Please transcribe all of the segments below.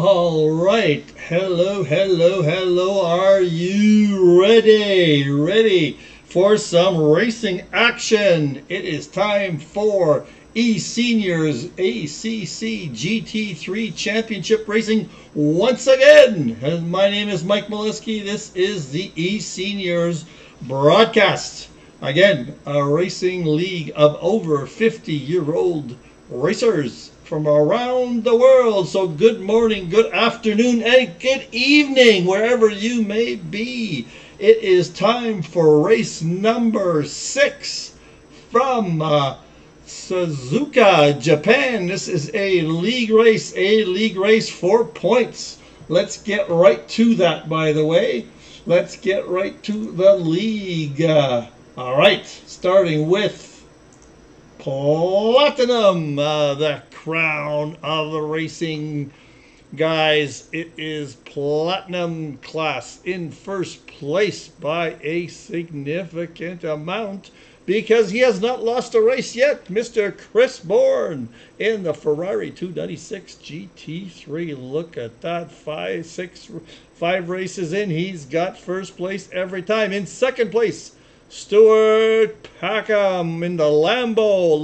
All right. Hello, hello, hello. Are you ready? Ready for some racing action? It is time for eSeniors ACC GT3 Championship Racing once again. And my name is Mike Meleskie. This is the eSeniors broadcast. Again, a racing league of over 50-year-old racers from around the world. So good morning, good afternoon, and good evening, wherever you may be. It is time for race number 6 from Susuka, Japan. This is a league race for points. Let's get right to that, by the way. Let's get right to the league. All right, starting with Platinum, the crown of the racing guys. It is Platinum class in first place by a significant amount because he has not lost a race yet. Mr. Chris Bourne in the Ferrari 296 GT3. Look at that, five races in. He's got first place every time. In second place, Stuart Packham in the Lambo.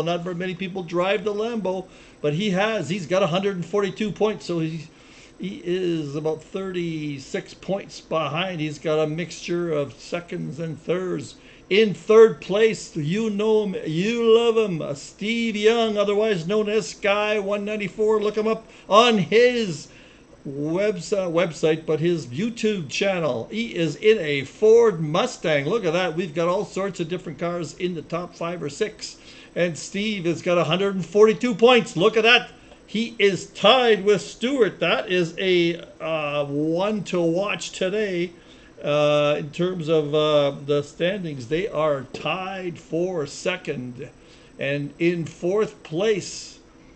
Not very many people drive the Lambo, but he has. He's got 142 points, so he is about 36 points behind. He's got a mixture of seconds and thirds. In third place, you know him, you love him, Steve Young, otherwise known as Sky 194. Look him up on his website, but his YouTube channel. He is in a Ford Mustang. Look at that. We've got all sorts of different cars in the top 5 or 6. And Steve has got 142 points. Look at that. He is tied with Stewart. That is a one to watch today in terms of the standings. They are tied for second. And in fourth place,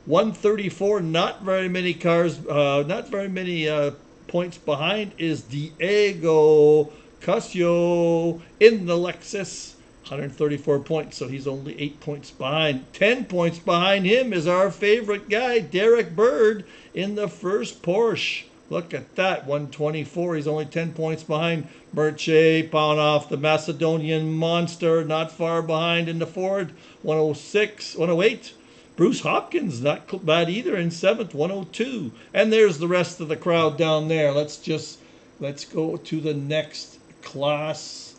134, not very many cars, not very many points behind, is Diego Casio in the Lexus, 134 points, so he's only 8 points behind. 10 points behind him is our favorite guy, Derek Bird, in the first Porsche. Look at that, 124. He's only 10 points behind. Merche Paunoff, the Macedonian monster, not far behind in the Ford, 108. Bruce Hopkins, not bad either, in 7th, 102. And there's the rest of the crowd down there. Let's go to the next class.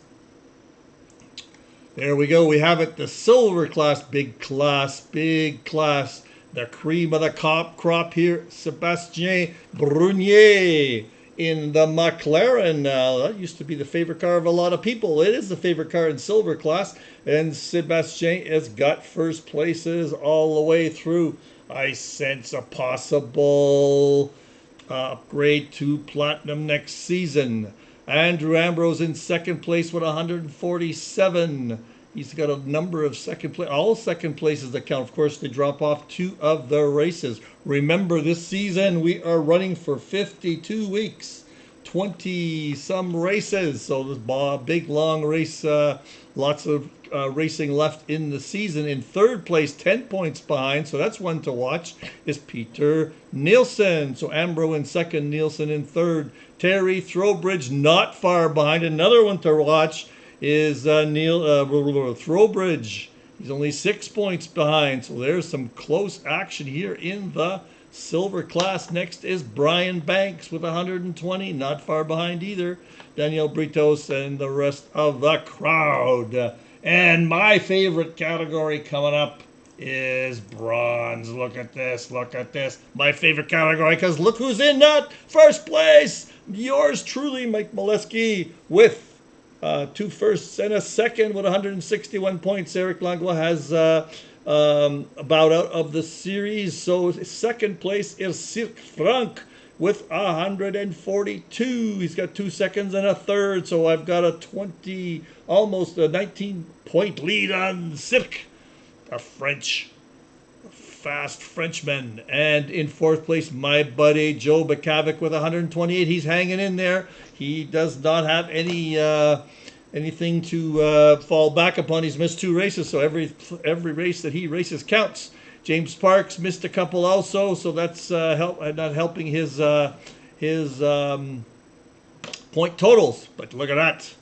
There we go. We have it, the silver class, big class. The cream of the crop here, Sebastien Brunier in the McLaren. That used to be the favorite car of a lot of people. It is the favorite car in silver class. And Sebastien has got first places all the way through. I sense a possible upgrade to platinum next season. Andrew Ambrose in second place with 147. He's got a number of second place, all second places that count. Of course, they drop off 2 of the races. Remember, this season we are running for 52 weeks, 20 some races. So this big long race, lots of racing left in the season. In third place, 10 points behind, so that's one to watch, is Peter Nielsen. So Ambrose in second, Nielsen in third. Terry Throwbridge not far behind. Another one to watch is Throwbridge. He's only 6 points behind, so there's some close action here in the silver class. Next is Brian Banks with 120, not far behind either. Daniel Britos and the rest of the crowd. And my favorite category coming up is bronze. Look at this. My favorite category, because look who's in that first place. Yours truly, Mike Meleskie, with 2 firsts and a second with 161 points. Eric Langlois has about out of the series. So second place is Cirque Franck with 142. He's got 2 seconds and a third. So I've got a 20, almost a 19-point lead on Cirque, a fast Frenchman. And in fourth place, my buddy Joe Bakavik with 128. He's hanging in there. He does not have anything to fall back upon. He's missed 2 races, so every race that he races counts. James Parks missed a couple also, so that's not helping his point totals. But look at that.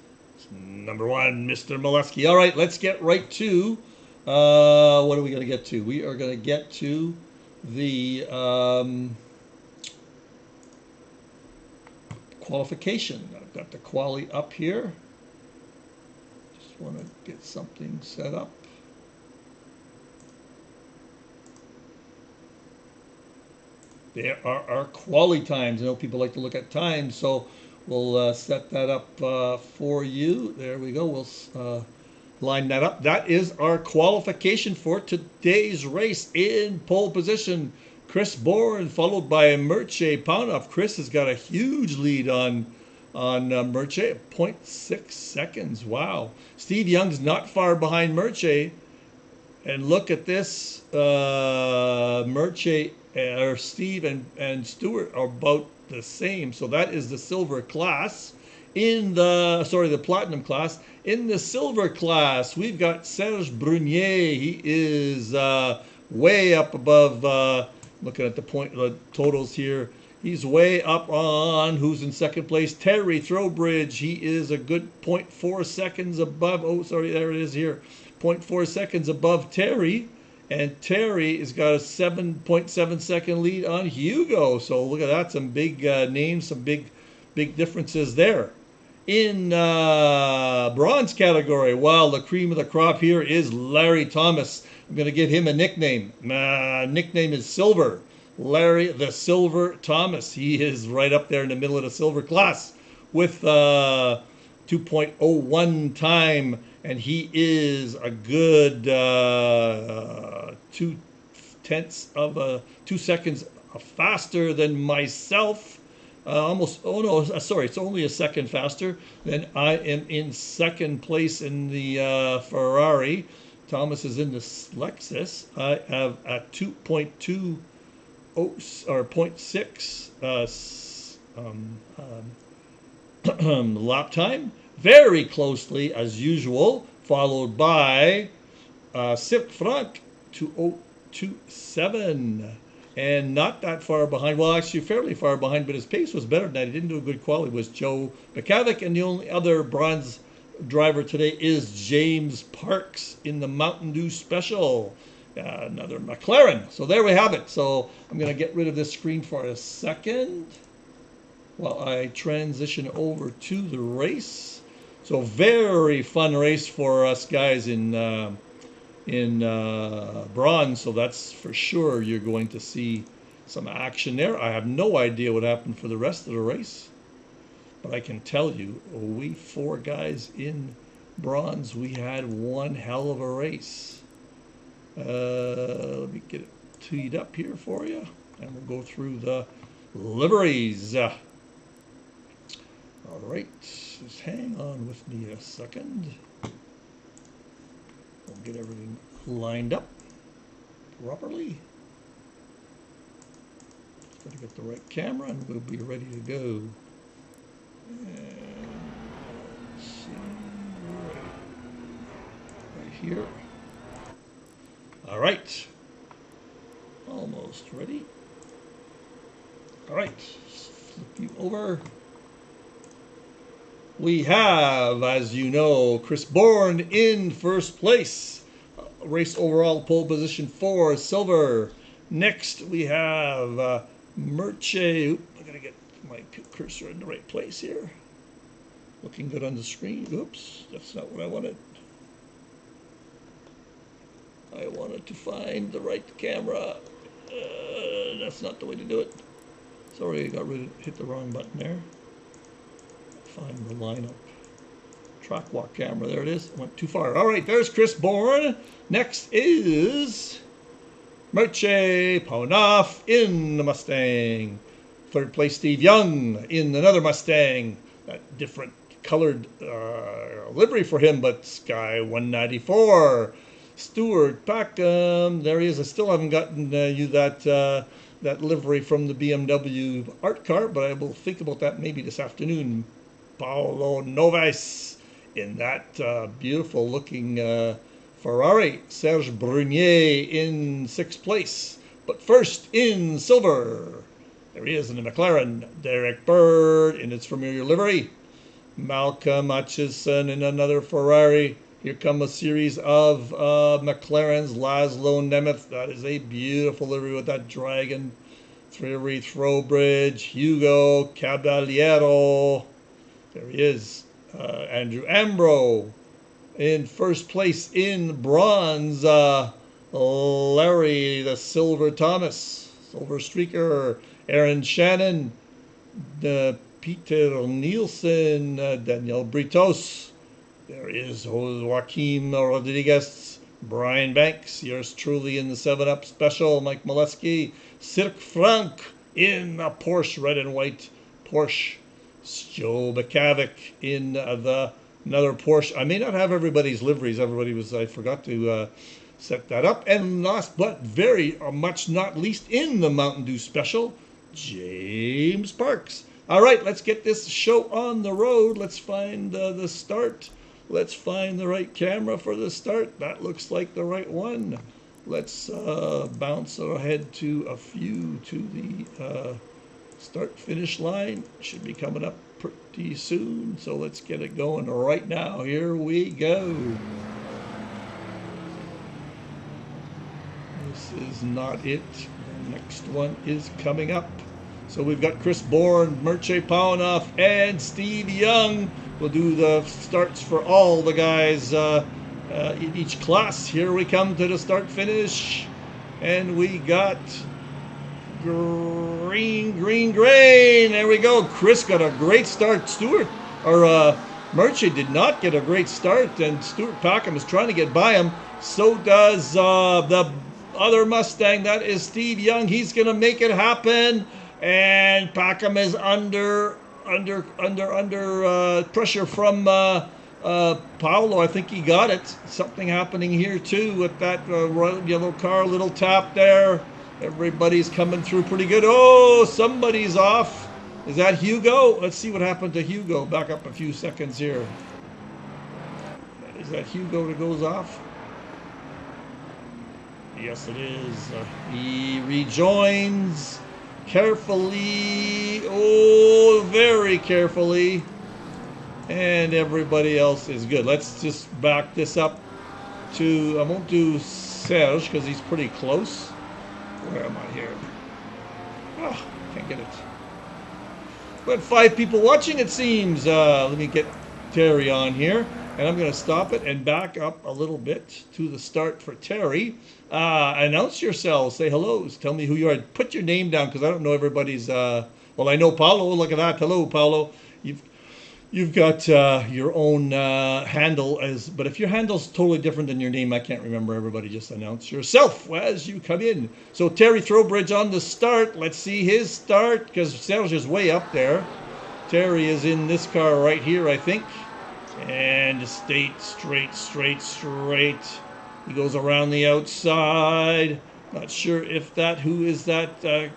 Number one, Mr. Meleskie. All right, let's get right to what are we going to get to? We are going to get to the qualification. I've got the quali up here. Just want to get something set up. There are our quali times. I know people like to look at times, so we'll set that up for you. There we go. We'll line that up. That is our qualification for today's race. In pole position, Chris Bourne, followed by Mircea Paunov. Chris has got a huge lead on Mircea, 0.6 seconds. Wow. Steve Young's not far behind Mircea. And look at this. Mircea, or Steve and Stuart are about the same. So that is the silver class. In the platinum class. In the silver class, we've got Serge Brunier. He is way up above, looking at the totals here. He's way up on who's in second place. Terry Throwbridge. He is a good 0.4 seconds above. Oh, sorry, there it is here. 0.4 seconds above Terry. And Terry has got a 7.7 second lead on Hugo. So look at that, some big names, some big differences there. In bronze category, well, the cream of the crop here is Larry Thomas. I'm going to give him a nickname. Nickname is Silver. Larry the Silver Thomas. He is right up there in the middle of the silver class with 2.01 time. And he is a good 2 seconds faster than myself. It's only a second faster. Then I am in second place in the Ferrari. Thomas is in the Lexus. I have a 2.2 or 0.6 lap time. Very closely, as usual, followed by Sip Frank, 2:02.7, and not that far behind. Well, actually, fairly far behind, but his pace was better than that. He didn't do a good quality. Was Joe Bakavic, and the only other bronze driver today is James Parks in the Mountain Dew Special, another McLaren. So there we have it. So I'm going to get rid of this screen for a second while I transition over to the race. So very fun race for us guys in bronze. So that's for sure. You're going to see some action there. I have no idea what happened for the rest of the race, but I can tell you, we four guys in bronze, we had one hell of a race. Let me get it teed up here for you, and we'll go through the liveries. All right, just hang on with me a second. We'll get everything lined up properly. Just got to get the right camera and we'll be ready to go. And let's see, right here. All right, almost ready. All right, flip you over. We have, as you know, Chris Bourne in first place. Race overall pole position 4, silver. Next we have Mircea. I gotta get my cursor in the right place here. Looking good on the screen. Oops, that's not what I wanted. I wanted to find the right camera. That's not the way to do it. Sorry, I hit the wrong button there. Find the lineup. Track walk camera. There it is. Went too far. All right, there's Chris Bourne. Next is Mircea Paunov in the Mustang. Third place, Steve Young in another Mustang. That different colored livery for him, but Sky 194. Stuart Packham. There he is. I still haven't gotten you that livery from the BMW art car, but I will think about that maybe this afternoon. Paulo Noves in that beautiful looking Ferrari, Serge Brunier in 6th place. But first in silver, there he is in the McLaren, Derek Bird in its familiar livery. Malcolm Hutchison in another Ferrari. Here come a series of McLarens, Laszlo Nemeth. That is a beautiful livery with that dragon. Thierry Throwbridge, Hugo Caballero. There he is. Andrew Ambro in 1st place in bronze. Larry the Silver Thomas, Silver Streaker. Aaron Shannon, Peter Nielsen, Daniel Britos. There is Joaquim Rodriguez, Brian Banks, yours truly in the 7-Up Special, Mike Meleskie, Cirque Frank in a Porsche red and white Porsche, Joe Bakavic in another Porsche. I may not have everybody's liveries. I forgot to set that up. And last but very much not least in the Mountain Dew Special, James Parks. All right, let's get this show on the road. Let's find the start. Let's find the right camera for the start. That looks like the right one. Let's bounce ahead to the start-finish line. Should be coming up pretty soon. So let's get it going right now. Here we go. This is not it. The next one is coming up. So we've got Chris Bourne, Mircea Paunoff, and Steve Young. We'll do the starts for all the guys in each class. Here we come to the start-finish. And we got green. There we go. Chris got a great start. Mircea did not get a great start, and Stuart Packham is trying to get by him. So does the other Mustang. That is Steve Young. He's going to make it happen. And Packham is under pressure from Paolo. I think he got it. Something happening here too with that yellow car. Little tap there. Everybody's coming through pretty good. Oh, somebody's off. Is that Hugo? Let's see what happened to Hugo. Back up a few seconds here. Is that Hugo that goes off? Yes, it is. He rejoins carefully. Oh, very carefully. And everybody else is good. Let's just back this up to, I won't do Serge because he's pretty close. Where am I here? Oh, can't get it. But 5 people watching, it seems. Let me get Terry on here. And I'm going to stop it and back up a little bit to the start for Terry. Announce yourselves. Say hellos. Tell me who you are. Put your name down because I don't know everybody's. Well, I know Paolo. Look at that. Hello, Paolo. You've got your own handle, but if your handle's totally different than your name, I can't remember everybody. Just announce yourself as you come in. So Terry Throwbridge on the start. Let's see his start because Serge is way up there. Terry is in this car right here, I think. And straight. He goes around the outside. Not sure if who is that?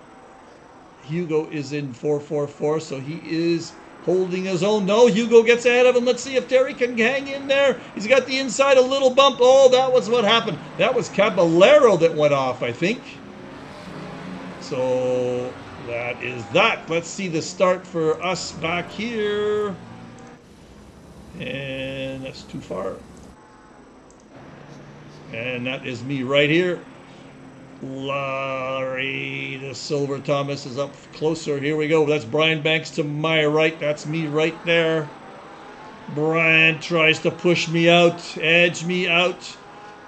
Hugo is in 444, so he is holding his own. No, Hugo gets ahead of him. Let's see if Terry can hang in there. He's got the inside, a little bump. Oh, that was what happened. That was Caballero that went off, I think. So that is that. Let's see the start for us back here. And that's too far. And that is me right here. Larry the Silver Thomas is up closer. Here we go. That's Brian Banks to my right. That's me right there. Brian tries to push me out, edge me out,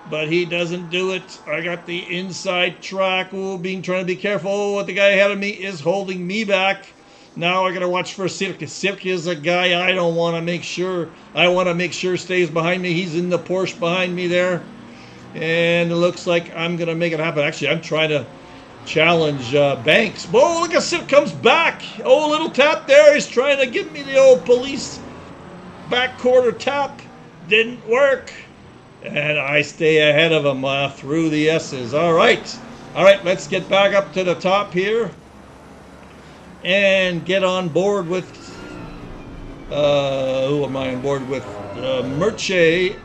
but he doesn't do it. I got the inside track. Oh, trying to be careful. Oh, the guy ahead of me is holding me back. Now I gotta watch for Cirque. Cirque is a guy I don't want to make sure. I want to make sure stays behind me. He's in the Porsche behind me there. And it looks like I'm going to make it happen. Actually, I'm trying to challenge Banks. Whoa, look at Cirque comes back. Oh, a little tap there. He's trying to give me the old police back quarter tap. Didn't work. And I stay ahead of him through the S's. All right, let's get back up to the top here. And get on board with who am I on board with? Merche.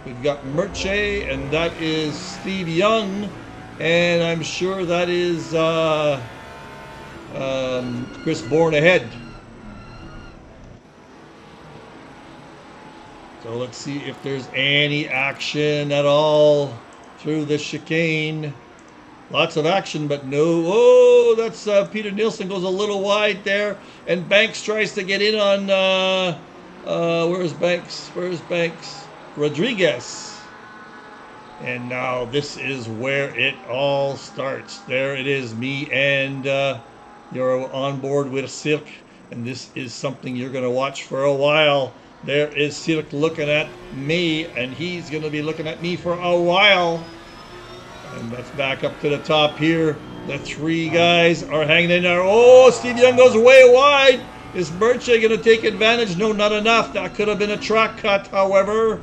We've got Merche, and that is Steve Young, and I'm sure that is Chris Bourne ahead. So let's see if there's any action at all through the chicane. Lots of action, but no. Oh, that's Peter Nielsen goes a little wide there, and Banks tries to get in on. Where's Banks? Rodriguez. And now this is where it all starts. There it is, me and you're on board with Cirque, and this is something you're going to watch for a while. There is Cirque looking at me, and he's going to be looking at me for a while. And let's back up to the top here. The three guys are hanging in there. Oh, Steve Young goes way wide. Is Merche going to take advantage? No, not enough. That could have been a track cut, however.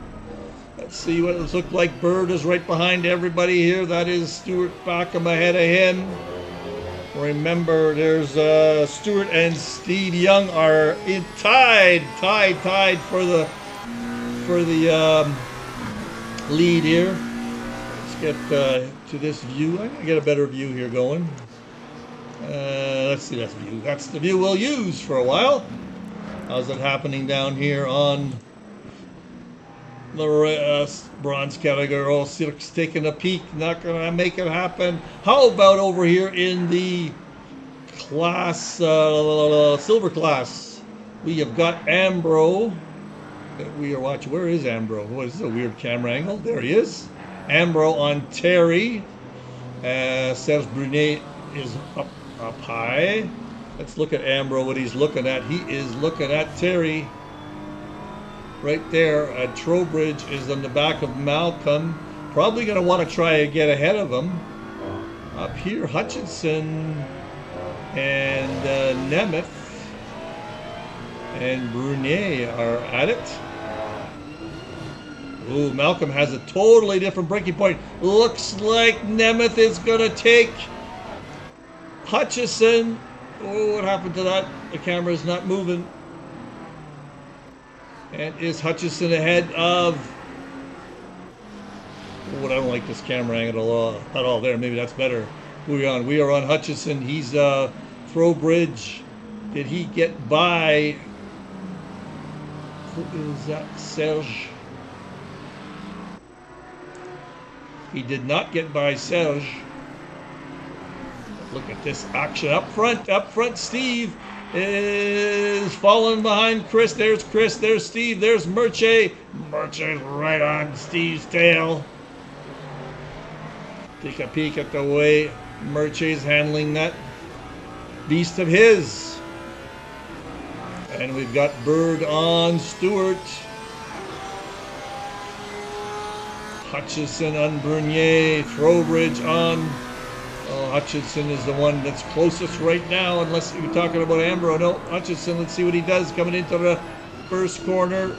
Let's see what it looks like. Bird is right behind everybody here. That is Stuart Backham ahead of him. Remember, there's Stuart and Steve Young are tied for the lead here. Let's get to this view. I'm gonna get a better view here going. Let's see that view. That's the view we'll use for a while. How's it happening down here on the bronze category? Oh, Cirque's taking a peek. Not gonna make it happen. How about over here in the class, silver class? We have got Ambro. We are watching. Where is Ambro? What is this, a weird camera angle? There he is. Ambro on Terry. Serge Brunet is up high. Let's look at Ambro, what he's looking at. He is looking at Terry. Right there. Trowbridge is on the back of Malcolm. Probably going to want to try to get ahead of him. Up here, Hutchinson and Nemeth and Brunet are at it. Ooh, Malcolm has a totally different breaking point. Looks like Nemeth is going to take Hutchison. Oh, what happened to that? The camera is not moving. And is Hutchison ahead of... Oh, I don't like this camera angle at all. There, maybe that's better. Who are we on? We are on Hutchison. He's Throwbridge. Did he get by... Who is that? Serge? He did not get by Serge. Look at this action up front. Steve is falling behind Chris. There's Steve. There's Merche. Merche's right on Steve's tail. Take a peek at the way Merche's handling that beast of his. And we've got Bird on Stewart. Hutchison on Bernier. Throwbridge on... Oh, Hutchinson is the one that's closest right now, unless you're talking about Ambro. No, Hutchinson, let's see what he does coming into the first corner.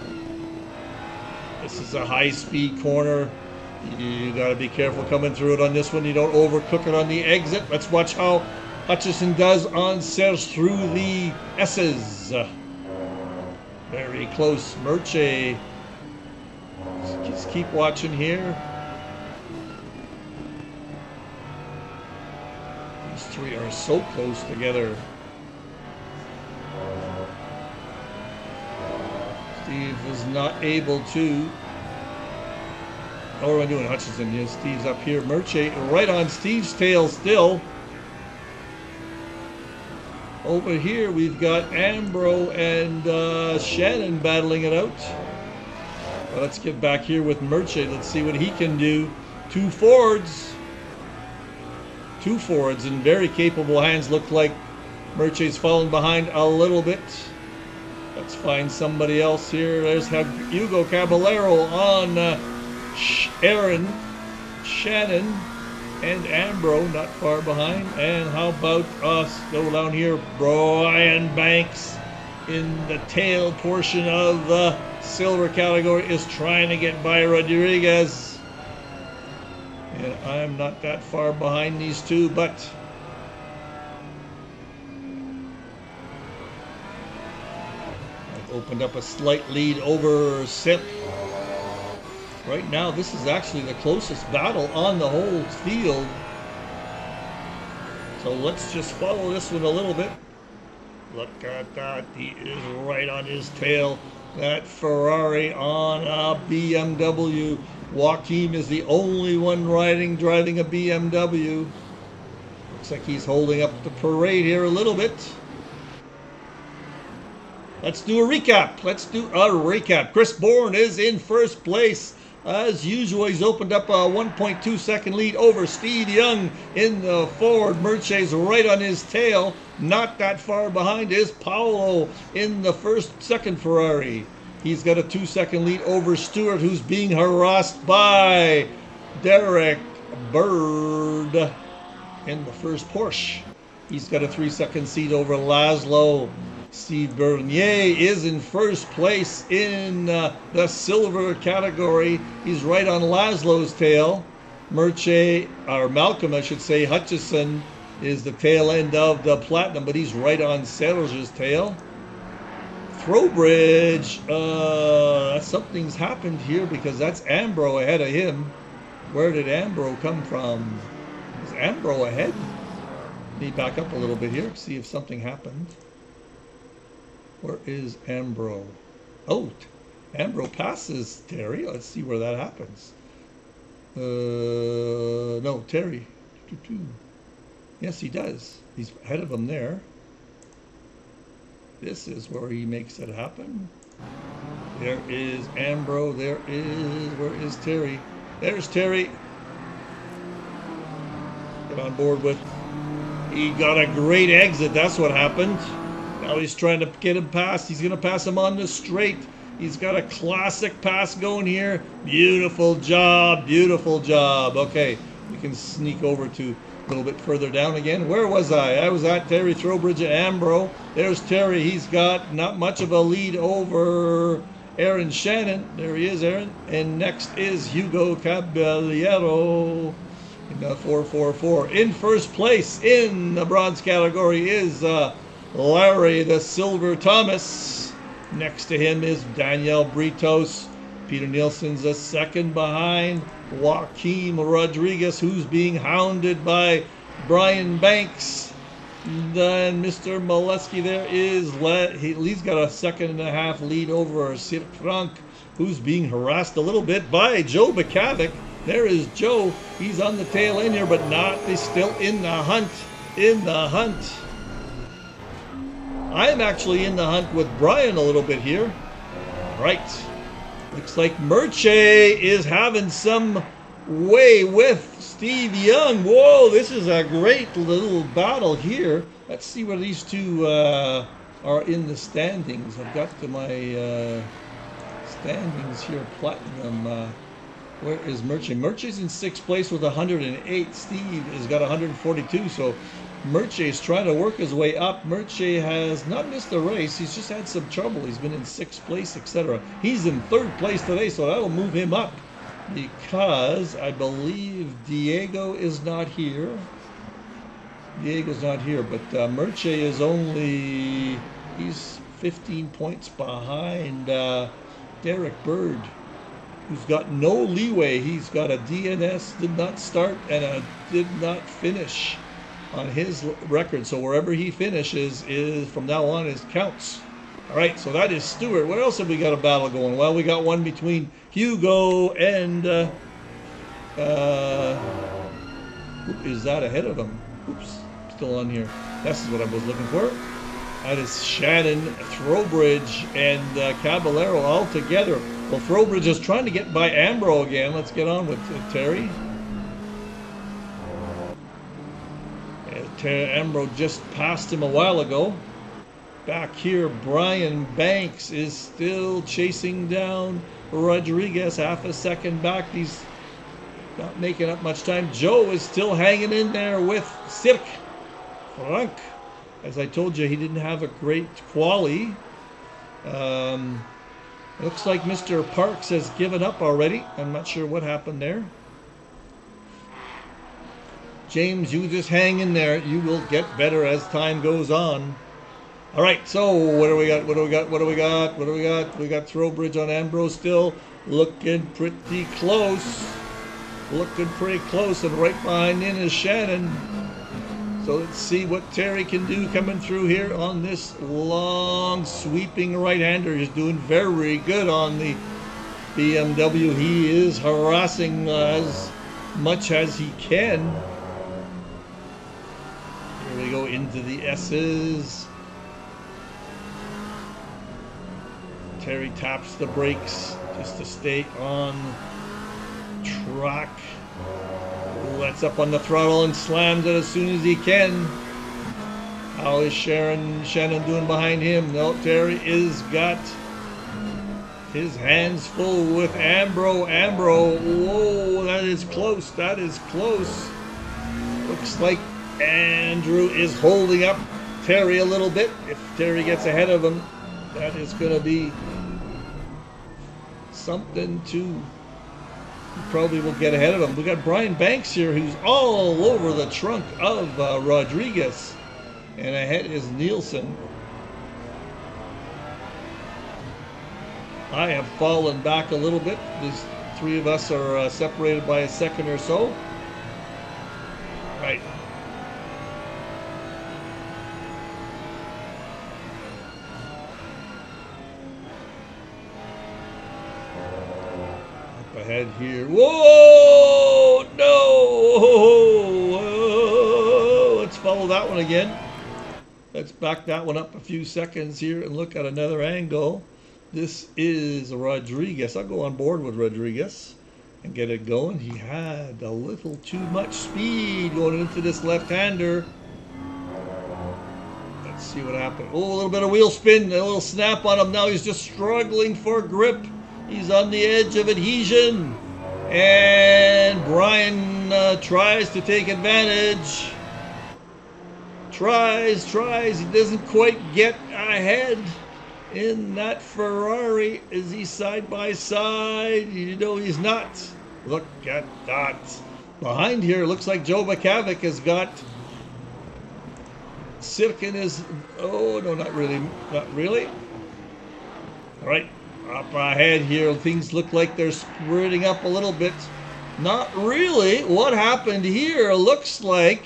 This is a high-speed corner. You got to be careful coming through it on this one. You don't overcook it on the exit. Let's watch how Hutchison does on Serge through the S's. Very close. Merche. Just keep watching here. Three are so close together. Steve is not able to. What am I doing? Hutchison. Yes, Steve's up here. Merche right on Steve's tail still. Over here we've got Ambro and Shannon battling it out. Well, let's get back here with Merche. Let's see what he can do. Two forwards in very capable hands. Look like Merche's fallen behind a little bit. Let's find somebody else here. There's Hugo Caballero on Aaron, Shannon, and Ambro not far behind. And how about us? Go down here. Brian Banks in the tail portion of the silver category is trying to get by Rodriguez. And I'm not that far behind these two, but opened up a slight lead over Sip. Right now, this is actually the closest battle on the whole field. So let's just follow this one a little bit. Look at that. He is right on his tail. That Ferrari on a BMW. Joachim is the only one driving a BMW. Looks like he's holding up the parade here a little bit. Let's do a recap. Chris Bourne is in first place. As usual, he's opened up a 1.2 second lead over Steve Young in the Ford. Mercedes right on his tail. Not that far behind is Paolo in the second Ferrari. He's got a 2-second lead over Stewart, who's being harassed by Derek Bird in the first Porsche. He's got a 3-second lead over Laszlo. Steve Bernier is in first place in the silver category. He's right on Laszlo's tail. Malcolm, I should say, Hutchison is the tail end of the platinum, but he's right on Serge's tail. Throwbridge, something's happened here because that's Ambro ahead of him. Where did Ambro come from? Is Ambro ahead? Let me back up a little bit here, see if something happened. Where is Ambro? Oh, Ambro passes Terry. Let's see where that happens. No, Terry. Yes, he does. He's ahead of him there. This is where he makes it happen. There is Ambro. Where is Terry? There's Terry. Get on board with. He got a great exit. That's what happened. Now he's trying to get him past. He's going to pass him on the straight. He's got a classic pass going here. Beautiful job. Beautiful job. Okay, we can sneak over to a little bit further down again. Where was I? I was at Terry Throwbridge and Ambro. There's Terry. He's got not much of a lead over Aaron Shannon. There he is, Aaron. And next is Hugo Caballero in the 444. In first place in the bronze category is Larry the Silver Thomas. Next to him is Daniel Britos. Peter Nielsen's a second behind Joaquim Rodriguez, who's being hounded by Brian Banks. Then Mr. Meleskie there he's got a 1.5-second lead over Sir Frank, who's being harassed a little bit by Joe Bakavic. There is Joe. He's on the tail end here, but he's still in the hunt. I'm actually in the hunt with Brian a little bit here. Right. Looks like Merche is having some way with Steve Young. Whoa, this is a great little battle here. Let's see where these two are in the standings. I've got to my standings here. Platinum. Where is Merche? Merche's in 6th place with 108. Steve has got 142. So Merche is trying to work his way up. Merche has not missed a race. He's just had some trouble. He's been in 6th place, etc. He's in 3rd place today, so that'll move him up because I believe Diego is not here. Diego's not here, but Merche is he's 15 points behind Derek Bird, who's got no leeway. He's got a DNS, did not start, and a did not finish on his record. So wherever he finishes is from now on counts. All right, so that is Stewart. What else have we got a battle going? Well, we got one between Hugo and who is that ahead of him? Oops, still on here. This is what I was looking for. That is Shannon, Throwbridge, and Caballero all together. Well, Throwbridge is trying to get by Ambro again. Let's get on with Terry. Ambro just passed him a while ago. Back here, Brian Banks is still chasing down Rodriguez, half a second back. He's not making up much time. Joe is still hanging in there with Sir Frank. As I told you, he didn't have a great quali. Looks like Mr. Parks has given up already. I'm not sure what happened there. James, you just hang in there. You will get better as time goes on. All right, so what do we got? What do we got? What do we got? What do we got? We got Throwbridge on Ambrose still. Looking pretty close. Looking pretty close, and right behind in is Shannon. So let's see what Terry can do coming through here on this long sweeping right-hander. He's doing very good on the BMW. He is harassing as much as he can. Here we go into the S's. Terry taps the brakes just to stay on track. Lets up on the throttle and slams it as soon as he can. How is Shannon doing behind him? No, Terry is got his hands full with Ambro. Whoa, that is close. That is close. Looks like Andrew is holding up Terry a little bit. If Terry gets ahead of him, that is going to be something to... Probably will get ahead of him. We got Brian Banks here, who's all over the trunk of Rodriguez, and ahead is Nielsen. I have fallen back a little bit. These three of us are separated by a second or so. Right. Ahead here. Whoa! No! Whoa. Let's follow that one again. Let's back that one up a few seconds here and look at another angle. This is Rodriguez. I'll go on board with Rodriguez and get it going. He had a little too much speed going into this left-hander. Let's see what happened. Oh, a little bit of wheel spin, a little snap on him. Now he's just struggling for grip. He's on the edge of adhesion, and Brian tries to take advantage. Tries. He doesn't quite get ahead in that Ferrari. Is he side by side? You know he's not. Look at that. Behind here, looks like Joe Bakavic has got Sirkin is... Oh, no, not really. Not really. All right. Up ahead here, things look like they're spreading up a little bit. Not really. What happened here? Looks like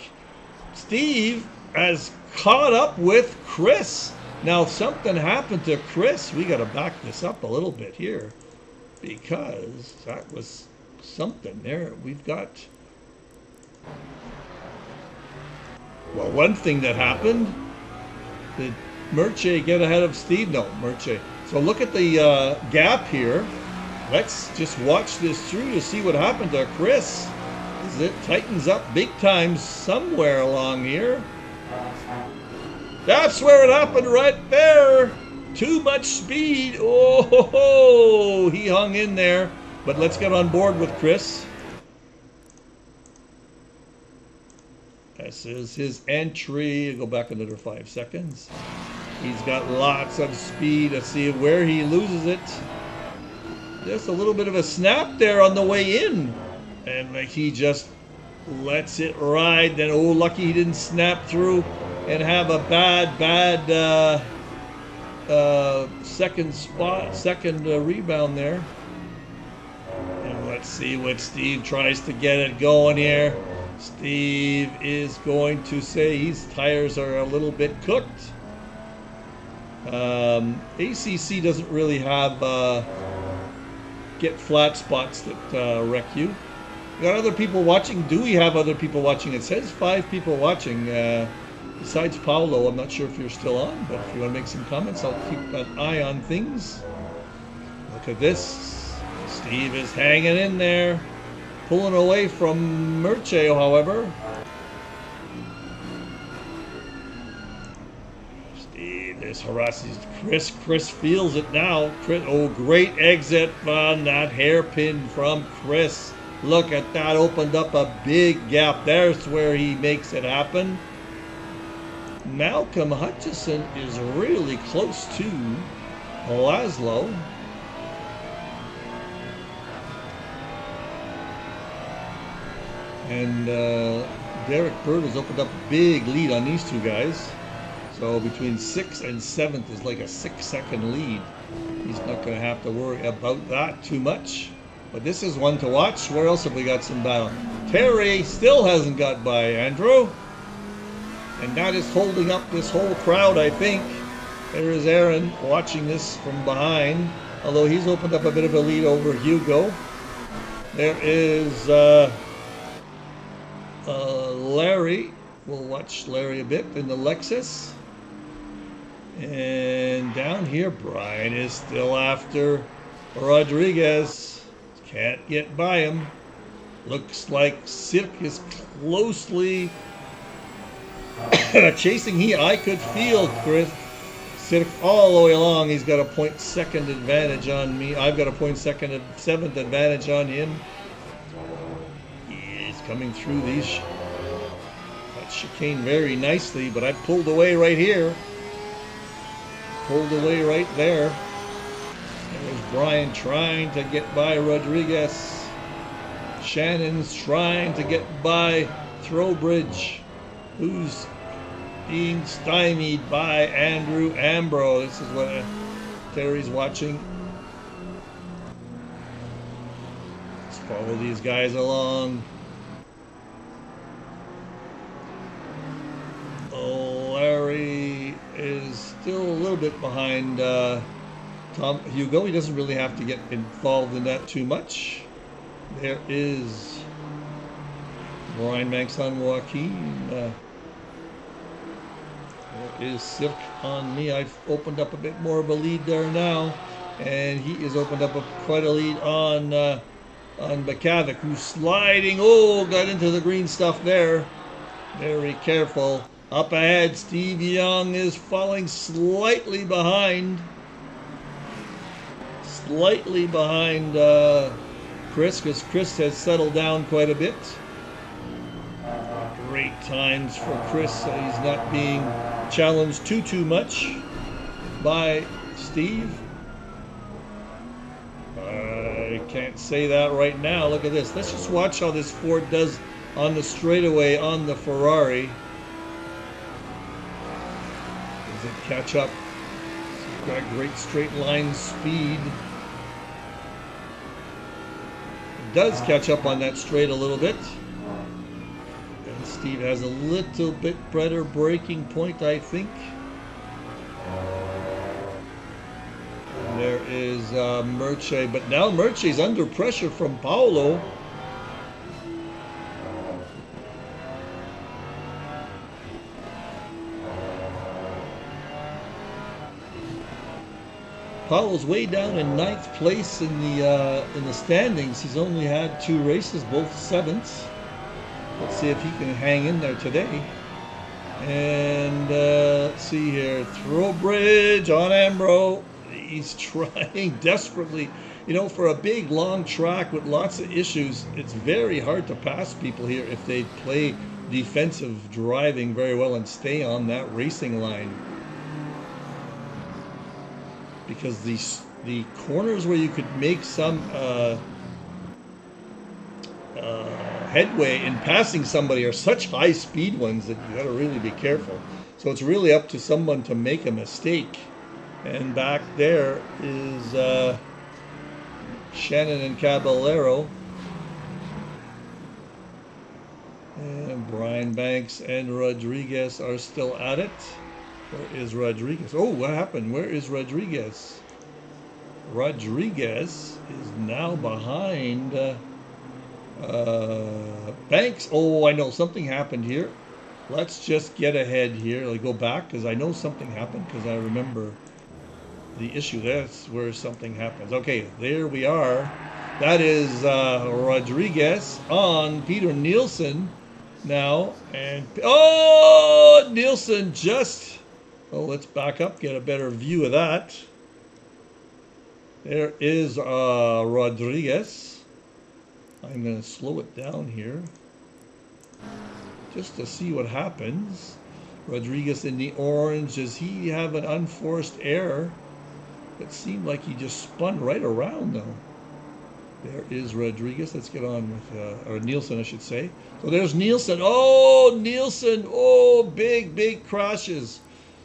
Steve has caught up with Chris. Now, if something happened to Chris, we got to back this up a little bit here, because that was something there. We've got... Well, one thing that happened, did Merche get ahead of Steve? No, Merche. So look at the gap here. Let's just watch this through to see what happened to Chris. As it tightens up big time somewhere along here. That's where it happened right there. Too much speed. Oh, he hung in there. But let's get on board with Chris. This is his entry. Go back another 5 seconds. He's got lots of speed. Let's see where he loses it. Just a little bit of a snap there on the way in. And like he just lets it ride. Then, oh, lucky he didn't snap through and have a bad second rebound there. And let's see what Steve tries to get it going here. Steve is going to say his tires are a little bit cooked. ACC doesn't really have get flat spots that wreck you. We got other people watching. Do we have other people watching? It says 5 people watching. Besides Paolo, I'm not sure if you're still on, but if you want to make some comments, I'll keep an eye on things. Look at this. Steve is hanging in there. Pulling away from Merche, however. Steve is harassing Chris. Chris feels it now. Chris, oh, great exit on that hairpin from Chris. Look at that, opened up a big gap. There's where he makes it happen. Malcolm Hutchison is really close to Laszlo. And Derek Bird has opened up a big lead on these two guys. So between 6th and 7th is like a 6-second lead. He's not going to have to worry about that too much. But this is one to watch. Where else have we got some battle? Terry still hasn't got by Andrew. And that is holding up this whole crowd, I think. There is Aaron watching this from behind. Although he's opened up a bit of a lead over Hugo. There is Larry. We'll watch Larry a bit in the Lexus. And down here, Brian is still after Rodriguez. Can't get by him. Looks like Cirque is closely chasing. I could feel Chris Cirque all the way along. He's got a 0.2 advantage on me. I've got a 0.7 advantage on him. He's coming through these that chicane very nicely, but I pulled away right here. Pulled away right there. There's Brian trying to get by Rodriguez. Shannon's trying to get by Throwbridge, who's being stymied by Andrew Ambro. This is what Terry's watching. Let's follow these guys along. Larry is still a little bit behind Hugo. He doesn't really have to get involved in that too much. There is Brian Banks on Joaquin. There is Cirque on me. I've opened up a bit more of a lead there now. And he has opened up quite a lead on Bakavik, who's sliding. Oh, got into the green stuff there. Very careful. Up ahead, Steve Young is falling slightly behind. Slightly behind Chris, because Chris has settled down quite a bit. Great times for Chris. He's not being challenged too much by Steve. I can't say that right now. Look at this. Let's just watch how this Ford does on the straightaway on the Ferrari. Does it catch up? It's got great straight line speed. It does catch up on that straight a little bit. And Steve has a little bit better braking point, I think. And there is Merche, but now Merche's under pressure from Paolo. Paolo's way down in 9th place in the standings. He's only had 2 races, both 7ths. Let's see if he can hang in there today. And let's see here, Throwbridge on Ambro. He's trying desperately. You know, for a big, long track with lots of issues, it's very hard to pass people here if they play defensive driving very well and stay on that racing line. Because the corners where you could make some headway in passing somebody are such high speed ones that you got to really be careful. So it's really up to someone to make a mistake. And back there is Shannon and Caballero. And Brian Banks and Rodriguez are still at it. Where is Rodriguez? Oh, what happened? Where is Rodriguez? Rodriguez is now behind Banks. Oh, I know something happened here. Let's just get ahead here. I'll go back because I know something happened because I remember the issue. That's where something happens. Okay, there we are. That is Rodriguez on Peter Nielsen now. And oh, Nielsen just... Oh, let's back up, get a better view of that. There is Rodriguez. I'm going to slow it down here just to see what happens. Rodriguez in the orange. Does he have an unforced error? It seemed like he just spun right around, though. There is Rodriguez. Let's get on with, or Nielsen, I should say. So there's Nielsen. Oh, Nielsen. Oh, big crashes.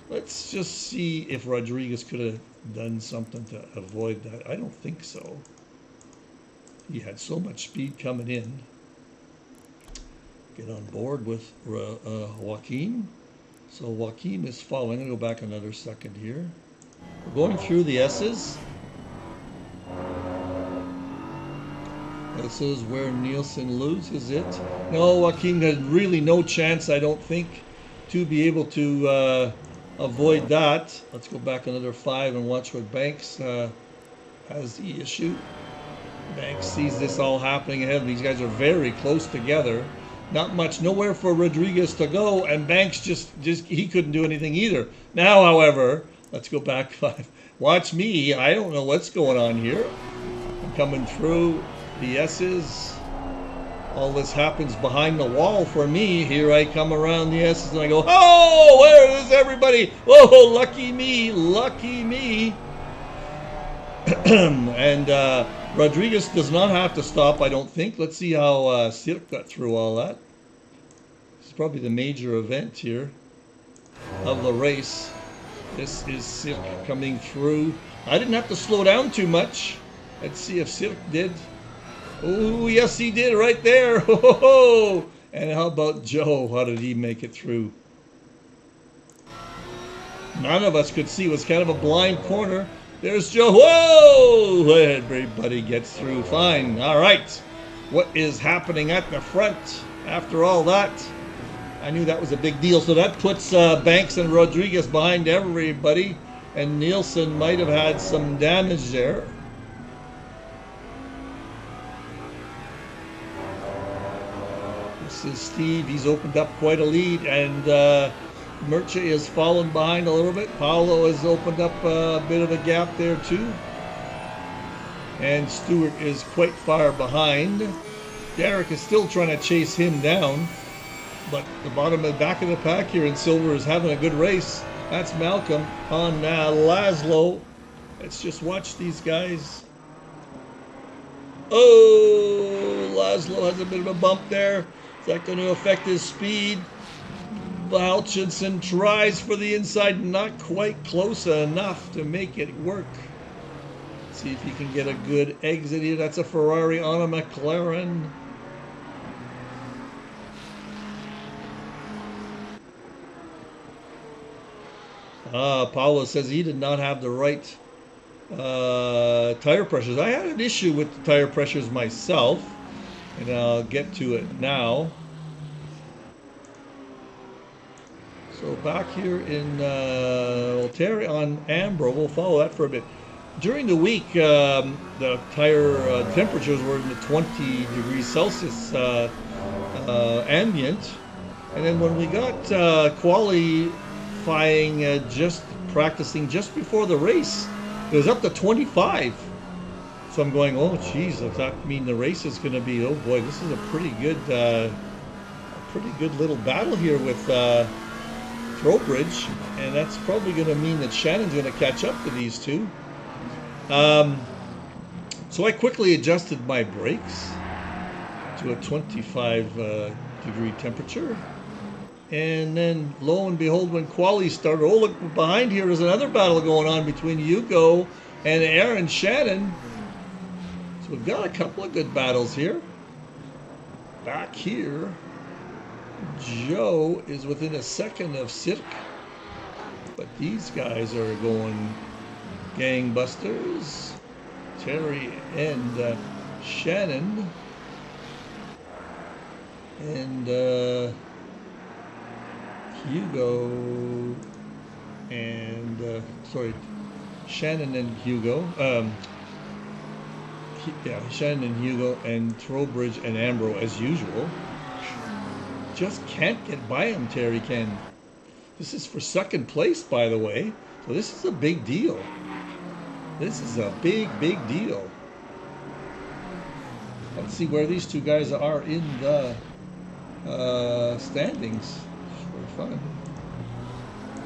Let's just see if Rodriguez could have done something to avoid that. I don't think so. He had so much speed coming in. Get on board with Joaquin. So Joaquin is following. I'm going to go back another second here. We're going through the S's. This is where Nielsen loses it. No, Joaquin had really no chance, I don't think, to be able to avoid that. Let's go back another 5 and watch what Banks has the issue. Banks sees this all happening ahead. These guys are very close together. Not much, nowhere for Rodriguez to go, and Banks just he couldn't do anything either. Now, however, let's go back 5. Watch me. I don't know what's going on here. I'm coming through the S's. All this happens behind the wall for me. Here I come around the S's and I go, oh, where is everybody? Whoa, lucky me, lucky me. And Rodriguez does not have to stop, I don't think. Let's see how Cirque got through all that. This is probably the major event here of the race. This is Cirque coming through. I didn't have to slow down too much. Let's see if Cirque did. Oh, yes, he did right there. Oh, and how about Joe? How did he make it through? None of us could see. It was kind of a blind corner. There's Joe. Whoa! Everybody gets through fine. All right. What is happening at the front after all that? I knew that was a big deal. So that puts Banks and Rodriguez behind everybody. And Nielsen might have had some damage there. This is Steve. He's opened up quite a lead. And Murcha has fallen behind a little bit. Paolo has opened up a bit of a gap there too. And Stewart is quite far behind. Derek is still trying to chase him down. But the bottom and back of the pack here in silver is having a good race. That's Malcolm on Laszlo. Let's just watch these guys. Oh, Laszlo has a bit of a bump there. Is that going to affect his speed? Hutchinson tries for the inside, not quite close enough to make it work. See if he can get a good exit here. That's a Ferrari on a McLaren. Paolo says he did not have the right tire pressures. I had an issue with the tire pressures myself, and I'll get to it now. So back here in Terry on Ambro, we'll follow that for a bit. During the week, the tire temperatures were in the 20 degrees Celsius ambient. And then when we got qualifying, just practicing just before the race, it was up to 25. So I'm going, oh, geez, does that mean the race is going to be, oh boy, this is a pretty good little battle here with Trowbridge, and that's probably going to mean that Shannon's going to catch up to these two. So I quickly adjusted my brakes to a 25 degree temperature, and then lo and behold, when quali started, oh look, behind here is another battle going on between Hugo and Aaron Shannon. So we've got a couple of good battles here. Back here, Joe is within a second of Cirque, but these guys are going gangbusters. Terry and Shannon and Hugo and Shannon and Hugo. Shannon and Hugo and Trowbridge and Ambro as usual. Just can't get by him, Terry can. This is for second place, by the way. So this is a big deal. This is a big, big deal. Let's see where these two guys are in the standings. For fun.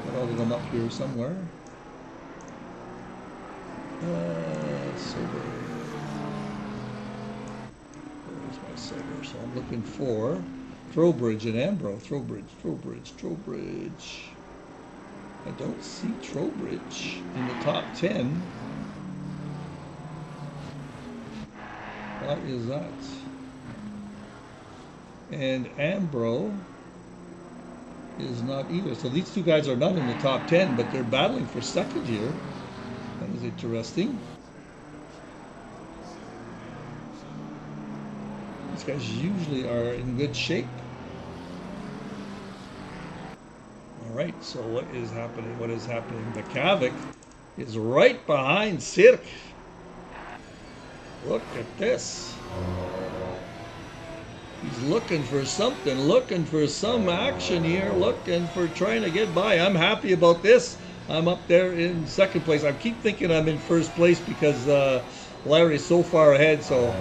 Got all of them up here somewhere. Silver. Where's my silver? So I'm looking for Trowbridge and Ambro. Trowbridge. I don't see Trowbridge in the top 10. What is that? And Ambro is not either. So these two guys are not in the top 10, but they're battling for second here. That is interesting. These guys usually are in good shape. All right, so what is happening? What is happening? Bekavik is right behind Sirk. Look at this. He's looking for something, looking for some action here, looking for trying to get by. I'm happy about this. I'm up there in second place. I keep thinking I'm in first place because Larry's so far ahead. So,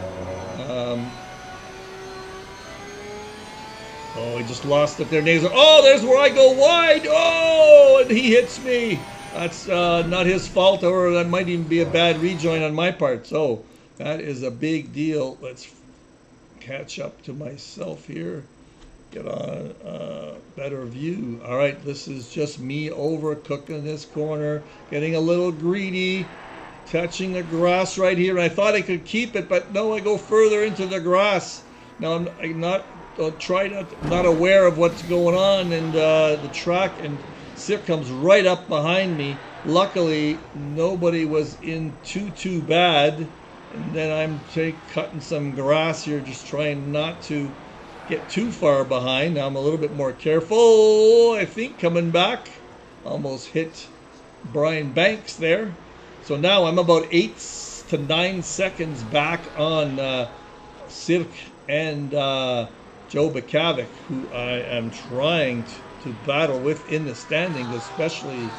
oh, he just lost it there. Oh, there's where I go wide. Oh, and he hits me. That's not his fault, or that might even be a bad rejoin on my part. So that is a big deal. Let's catch up to myself here, get on a better view. All right, this is just me overcooking this corner, getting a little greedy, touching the grass right here. I thought I could keep it, but no, I go further into the grass. Now I'm not aware of what's going on, and the track, and Sirk comes right up behind me. Luckily, nobody was in too bad. And then I'm cutting some grass here, just trying not to get too far behind. Now I'm a little bit more careful, I think, coming back. Almost hit Brian Banks there. So now I'm about 8 to 9 seconds back on Sirk and Joe Bekavik, who I am trying to battle with in the standings, especially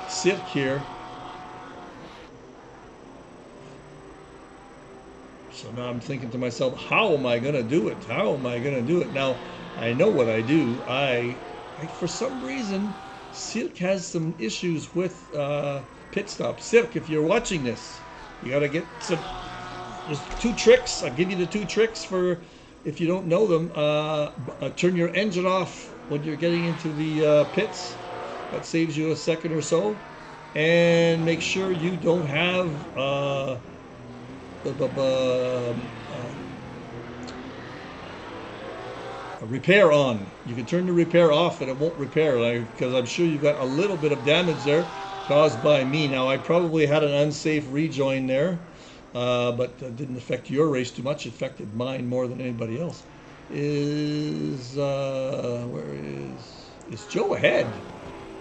Sirk here. So now I'm thinking to myself, how am I going to do it? How am I going to do it? Now, I know what I do. I for some reason, Sirk has some issues with pit stops. Sirk, if you're watching this, you got to get some. There's 2 tricks. I'll give you the 2 tricks for if you don't know them. Turn your engine off when you're getting into the pits. That saves you a second or so. And make sure you don't have a repair on. You can turn the repair off and it won't repair, because I'm sure you've got a little bit of damage there caused by me. Now, I probably had an unsafe rejoin there, but it didn't affect your race too much. It affected mine more than anybody else. Is Joe ahead?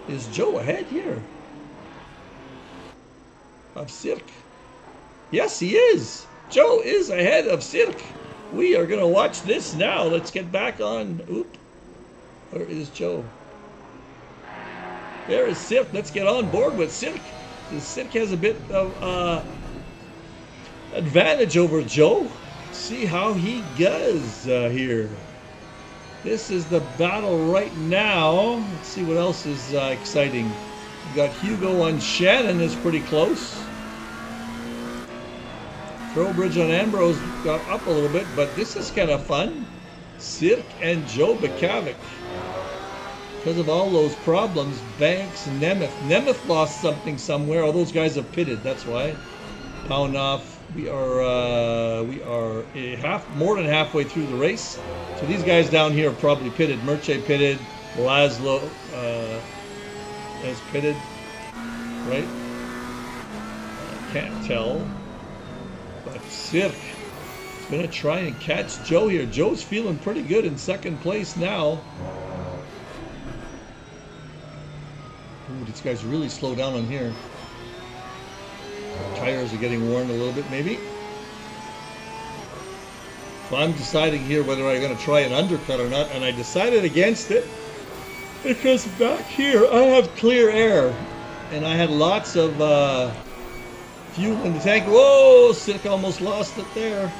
Is Joe ahead here of Sirk? Yes, he is. Joe is ahead of Sirk. We are going to watch this now. Let's get back on. Oop. Where is Joe? There is Sirk. Let's get on board with Sirk. Sirk has a bit of advantage over Joe. See how he does here. This is the battle right now. Let's see what else is exciting. We've got Hugo on Shannon is pretty close. Trowbridge on Ambrose got up a little bit, but this is kind of fun. Sirk and Joe Bekavik. Because of all those problems, Banks and Nemeth. Nemeth lost something somewhere. All those guys have pitted, that's why. Pound off. We are more than halfway through the race. So these guys down here are probably pitted. Merche pitted. Laszlo has pitted. Right? I can't tell. But Sirk is going to try and catch Joe here. Joe's feeling pretty good in second place now. Ooh, these guys really slow down on here. Tires are getting worn a little bit, maybe. So I'm deciding here whether I'm going to try an undercut or not, and I decided against it because back here I have clear air, and I had lots of fuel in the tank. Whoa, Sirk almost lost it there.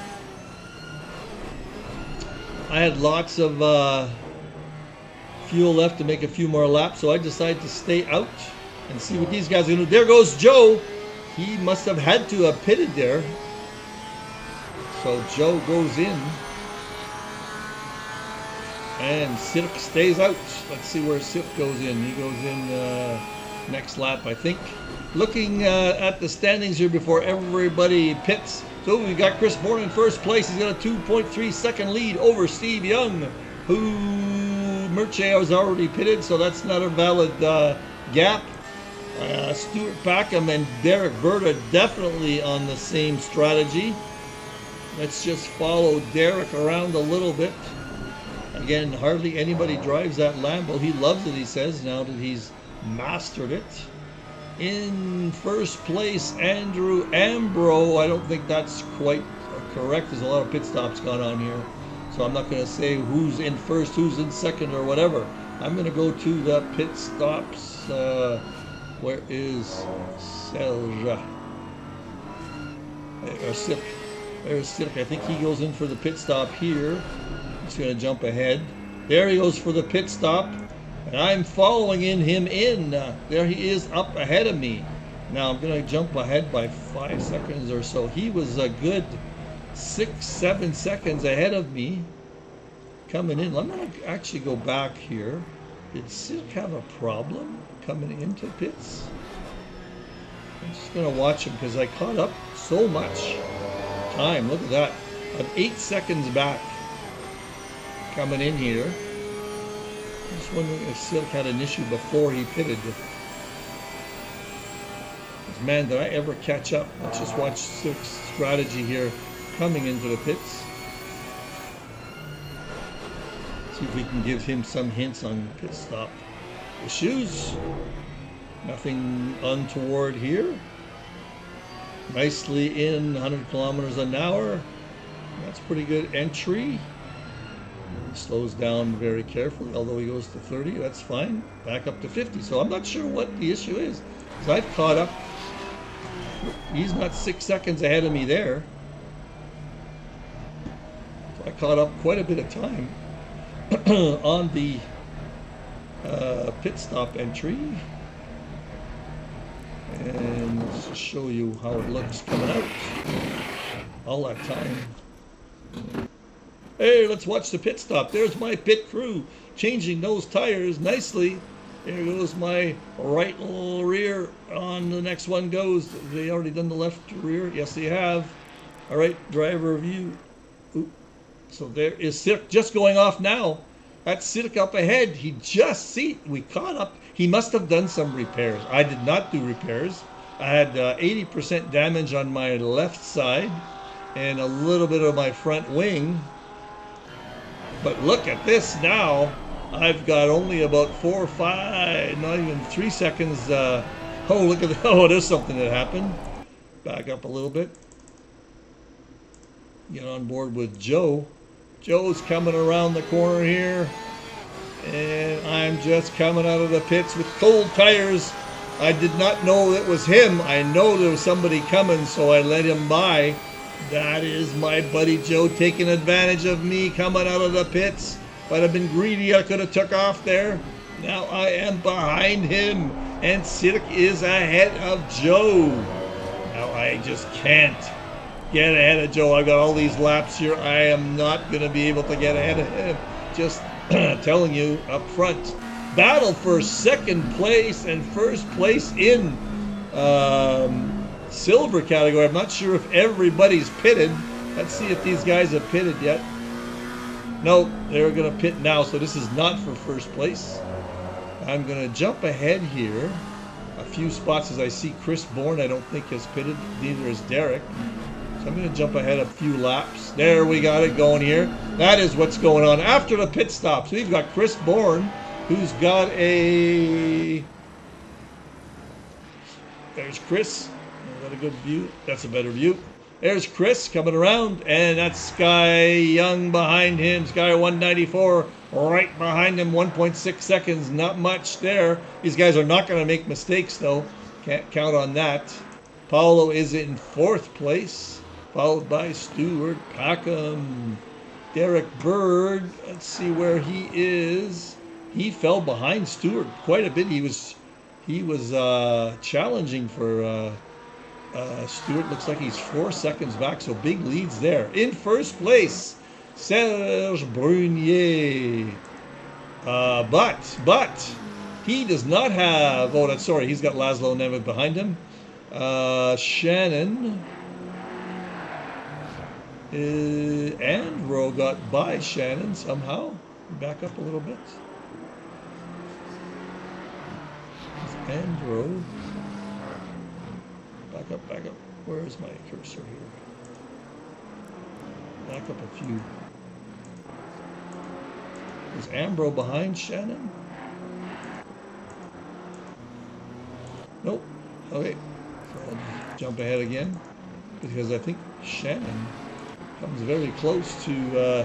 I had lots of fuel left to make a few more laps, so I decided to stay out and see what these guys are going to do. There goes Joe. He must have had to have pitted there. So Joe goes in. And Sirk stays out. Let's see where Sirk goes in. He goes in next lap, I think. Looking at the standings here before everybody pits. So we got Chris Bourne in first place. He's got a 2.3 second lead over Steve Young, who Murche has already pitted, so that's not a valid gap. Stuart Packham and Derek Bird are definitely on the same strategy. Let's just follow Derek around a little bit. Again, hardly anybody drives that Lambo. He loves it, he says, now that he's mastered it. In first place, Andrew Ambro. I don't think that's quite correct. There's a lot of pit stops gone on here. So I'm not going to say who's in first, who's in second, or whatever. I'm going to go to the pit stops. Where is Serge? There's Sirk. I think he goes in for the pit stop here. He's going to jump ahead. There he goes for the pit stop. And I'm following him in. There he is up ahead of me. Now I'm going to jump ahead by 5 seconds or so. He was a good 6-7 seconds ahead of me coming in. I'm going to actually go back here. Did Sirk have a problem coming into pits? I'm just going to watch him because I caught up so much time. Look at that. I'm 8 seconds back coming in here. I'm just wondering if Silk had an issue before he pitted. Man, did I ever catch up? Let's just watch Silk's strategy here coming into the pits. See if we can give him some hints on pit stop issues. Nothing untoward here. Nicely in 100 kilometers an hour. That's pretty good entry. Slows down very carefully, although he goes to 30, that's fine. Back up to 50. So I'm not sure what the issue is. So I've caught up. He's not 6 seconds ahead of me there. So I caught up quite a bit of time on the pit stop entry. And let's just show you how it looks coming out. All that time. Hey, let's watch the pit stop. There's my pit crew changing those tires nicely. There goes my right rear. On the next one goes. They already done the left rear? Yes, they have. All right, driver view. Ooh. So there is Sirk just going off now. That's Sirk up ahead. He just, see, we caught up. He must have done some repairs. I did not do repairs. I had 80% damage on my left side and a little bit of my front wing. But look at this now. I've got only about 4 or 5, not even 3 seconds. Oh, look at that. Oh, there's something that happened. Back up a little bit. Get on board with Joe. Joe's coming around the corner here. And I'm just coming out of the pits with cold tires. I did not know it was him. I know there was somebody coming, so I let him by. That is my buddy Joe taking advantage of me coming out of the pits. If I'd have been greedy, I could have took off there. Now I am behind him, and Sirk is ahead of Joe. Now I just can't get ahead of Joe. I've got all these laps here. I am not going to be able to get ahead of him. Just telling you up front. Battle for second place and first place in silver category. I'm not sure if everybody's pitted. Let's see if these guys have pitted yet. No, they're going to pit now, so this is not for first place. I'm going to jump ahead here a few spots as I see Chris Bourne. I don't think has pitted, neither is Derek. So I'm going to jump ahead a few laps. There, we got it going here. That is what's going on after the pit stops. We've got Chris Bourne, who's got a... There's Chris. Got a good view. That's a better view. There's Chris coming around, and that's Sky Young behind him. Sky 194 right behind him, 1.6 seconds. Not much there. These guys are not going to make mistakes, though. Can't count on that. Paulo is in fourth place, followed by Stuart Packham. Derek Bird, let's see where he is. He fell behind Stuart quite a bit. He was challenging for Stuart. Looks like he's 4 seconds back, so big leads there. In first place, Serge Brunier. But He does not have, oh, that's sorry, he's got Laszlo Nemeth behind him. Shannon. Andro got by Shannon somehow. Back up a little bit. Andro. Back up, back up. Where is my cursor here? Back up a few. Is Ambro behind Shannon? Nope. Okay. So I'll just jump ahead again because I think Shannon comes very close to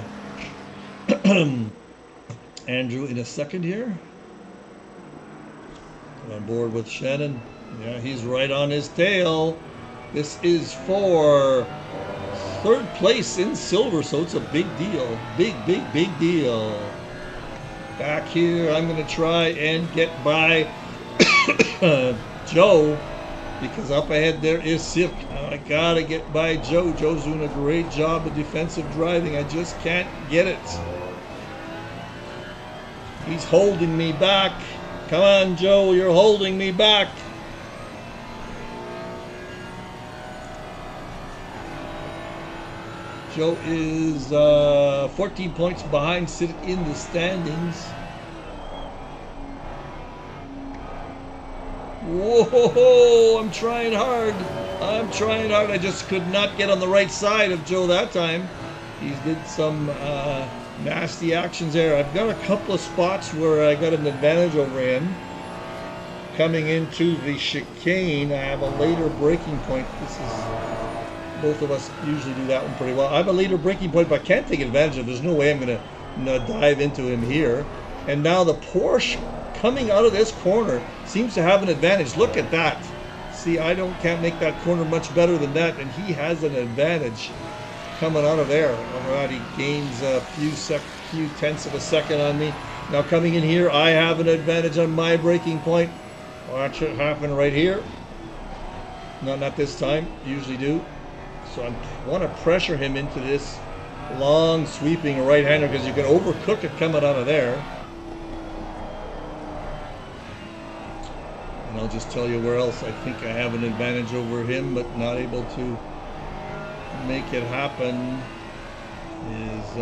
Andrew in a second here. I'm on board with Shannon. Yeah, he's right on his tail. This is for third place in silver, so it's a big deal. Big, big, big deal. Back here, I'm going to try and get by Joe, because up ahead there is Sivk. I got to get by Joe. Joe's doing a great job of defensive driving. I just can't get it. He's holding me back. Come on, Joe, you're holding me back. Joe is 14 points behind Sid in the standings. Whoa, I'm trying hard. I'm trying hard. I just could not get on the right side of Joe that time. He did some nasty actions there. I've got a couple of spots where I got an advantage over him. Coming into the chicane, I have a later braking point. This is... Both of us usually do that one pretty well. I have a later braking point, but I can't take advantage of it. There's no way I'm going to dive into him here. And now the Porsche coming out of this corner seems to have an advantage. Look at that. See, I can't make that corner much better than that, and he has an advantage coming out of there. All right, he gains a few tenths of a second on me. Now coming in here, I have an advantage on my braking point. Watch it happen right here. No, not this time. Usually do. So I want to pressure him into this long sweeping right-hander because you can overcook it coming out of there. And I'll just tell you where else I think I have an advantage over him, but not able to make it happen is,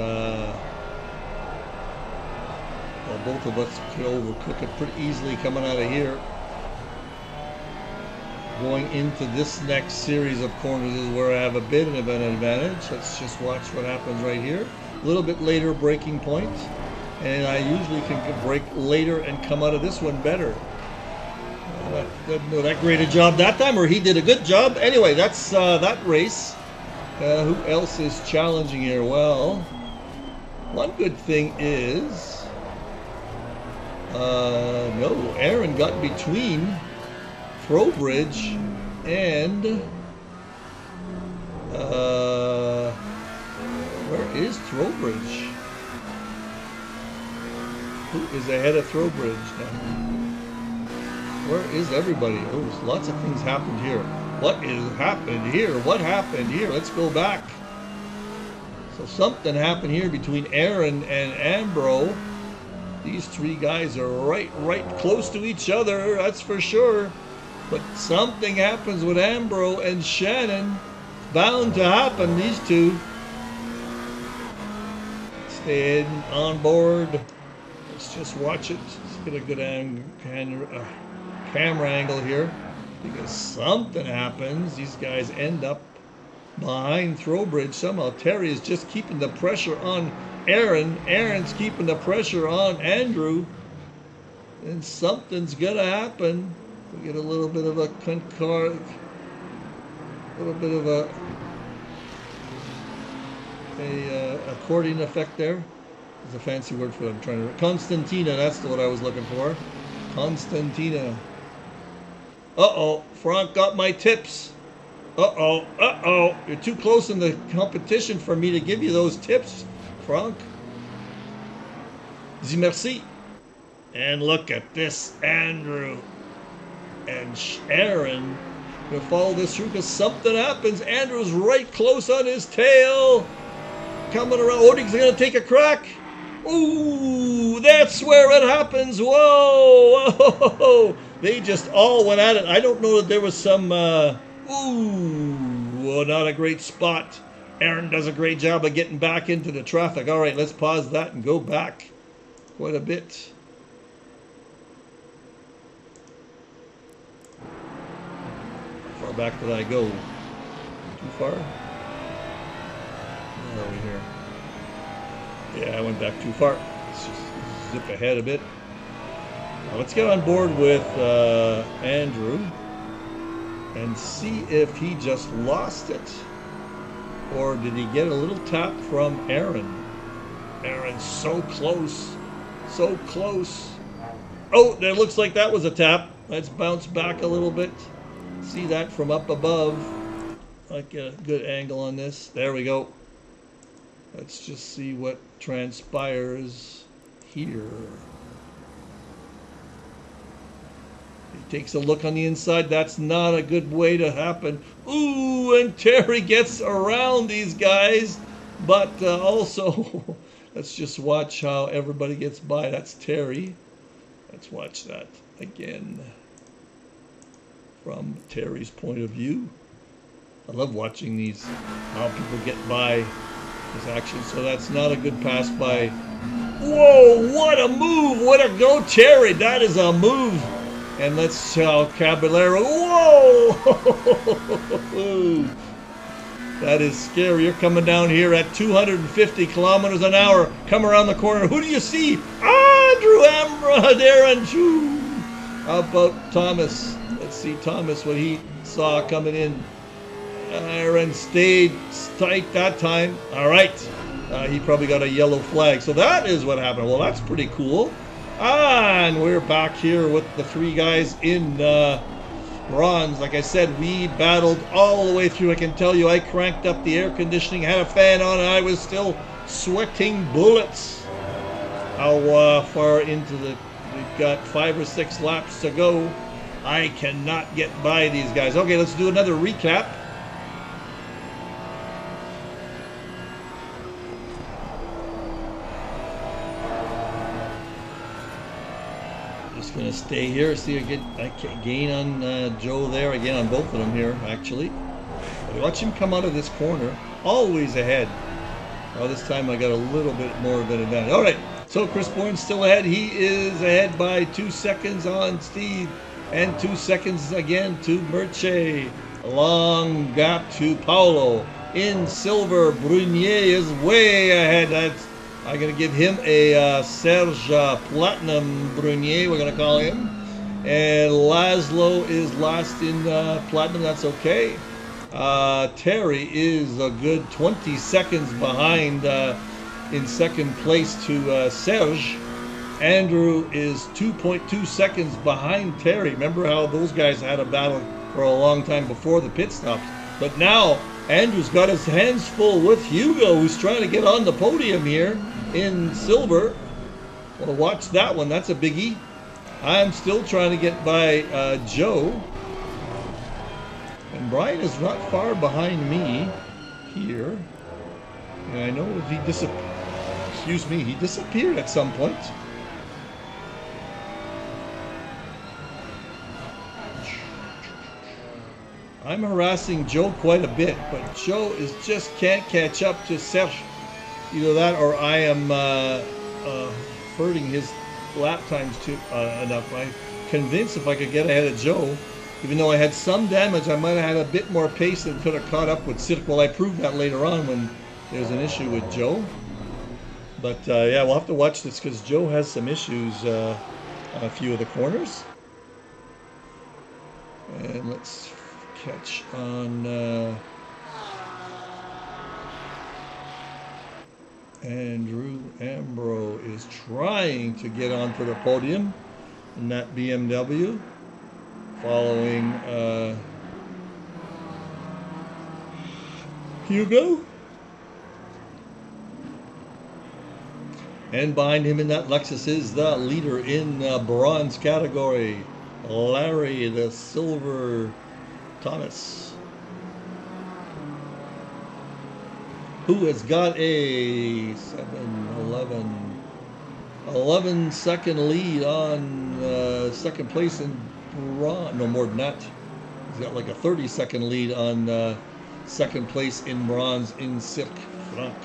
well, both of us could overcook it pretty easily coming out of here. Going into this next series of corners is where I have a bit of an advantage. Let's just watch what happens right here. A little bit later braking point, and I usually can brake later and come out of this one better. Didn't do that great a job that time, or he did a good job. Anyway, that's that race. Who else is challenging here? Well, one good thing is, no, Aaron got between Throwbridge and where is Throwbridge? Who is ahead of Throwbridge now? Where is everybody? Oh, lots of things happened here. What is happened here? What happened here? Let's go back. So something happened here between Aaron and Ambro. These three guys are right close to each other, that's for sure. But something happens with Ambro and Shannon. Bound to happen, these two. Stay on board. Let's just watch it. Let's get a good camera angle here. Because something happens. These guys end up behind Throwbridge somehow. Terry is just keeping the pressure on Aaron. Aaron's keeping the pressure on Andrew. And something's gonna happen. We get a little bit of a accordion effect there. There's a fancy word for it. I'm trying to. Constantina, that's what I was looking for. Constantina. Uh-oh, Frank got my tips. Uh-oh, uh-oh. You're too close in the competition for me to give you those tips, Frank. Dis merci. And look at this, Andrew and Aaron. Gonna follow this through because something happens. Andrew's right close on his tail. Coming around. Oding's gonna take a crack. Ooh, that's where it happens. Whoa, whoa, they just all went at it. I don't know that there was some, ooh, not a great spot. Aaron does a great job of getting back into the traffic. All right, let's pause that and go back quite a bit. How far back did I go? Too far? Where are we here? Yeah, I went back too far. Let's just zip ahead a bit. Now let's get on board with Andrew and see if he just lost it. Or did he get a little tap from Aaron? Aaron's so close. So close. Oh, it looks like that was a tap. Let's bounce back a little bit. See that from up above. I'll get a good angle on this. There we go. Let's just see what transpires here. He takes a look on the inside. That's not a good way to happen. Ooh, and Terry gets around these guys. But also, let's just watch how everybody gets by. That's Terry. Let's watch that again from Terry's point of view. I love watching these, how people get by this action. So that's not a good pass by. Whoa, what a move. What a go, Terry. That is a move. And let's Caballero. Whoa! That is scary. You're coming down here at 250 kilometers an hour. Come around the corner. Who do you see? Andrew Ambra there and Drew. How about Thomas? Let's see Thomas, what he saw coming in. Aaron stayed tight that time. All right. He probably got a yellow flag. So that is what happened. Well, that's pretty cool. And we're back here with the three guys in bronze. Like I said, we battled all the way through. I can tell you, I cranked up the air conditioning, had a fan on, and I was still sweating bullets. How far into the... We've got 5 or 6 laps to go. I cannot get by these guys. Okay, let's do another recap. Just gonna stay here. See, I can gain on Joe there again on both of them here, actually. But watch him come out of this corner, always ahead. Well, this time I got a little bit more of an advantage. All right, so Chris Bourne's still ahead. He is ahead by 2 seconds on Steve, and 2 seconds again to Merche. A long gap to Paolo. In silver, Brunier is way ahead. I'm going to give him a Serge Platinum Brunier, we're going to call him. And Laszlo is last in Platinum, that's okay. Terry is a good 20 seconds behind in second place to Serge. Andrew is 2.2 seconds behind Terry. Remember how those guys had a battle for a long time before the pit stops. But now Andrew's got his hands full with Hugo, who's trying to get on the podium here in silver. Well, watch that one. That's a biggie. I'm still trying to get by Joe. And Brian is not far behind me here. And I know he he disappeared at some point. I'm harassing Joe quite a bit, but Joe just can't catch up to Serge. Either that or I am hurting his lap times enough. I'm convinced if I could get ahead of Joe, even though I had some damage, I might have had a bit more pace and could have caught up with Cirque. Well, I proved that later on when there's an issue with Joe. But yeah, we'll have to watch this because Joe has some issues on a few of the corners. And let's catch on Andrew Ambro is trying to get onto the podium in that BMW, following Hugo. And behind him in that Lexus is the leader in bronze category, Larry the Silver Thomas, who has got a 711 11-second lead on second place in bronze. No more than that. He's got like a 30-second lead on second place in bronze in Cirque Franck.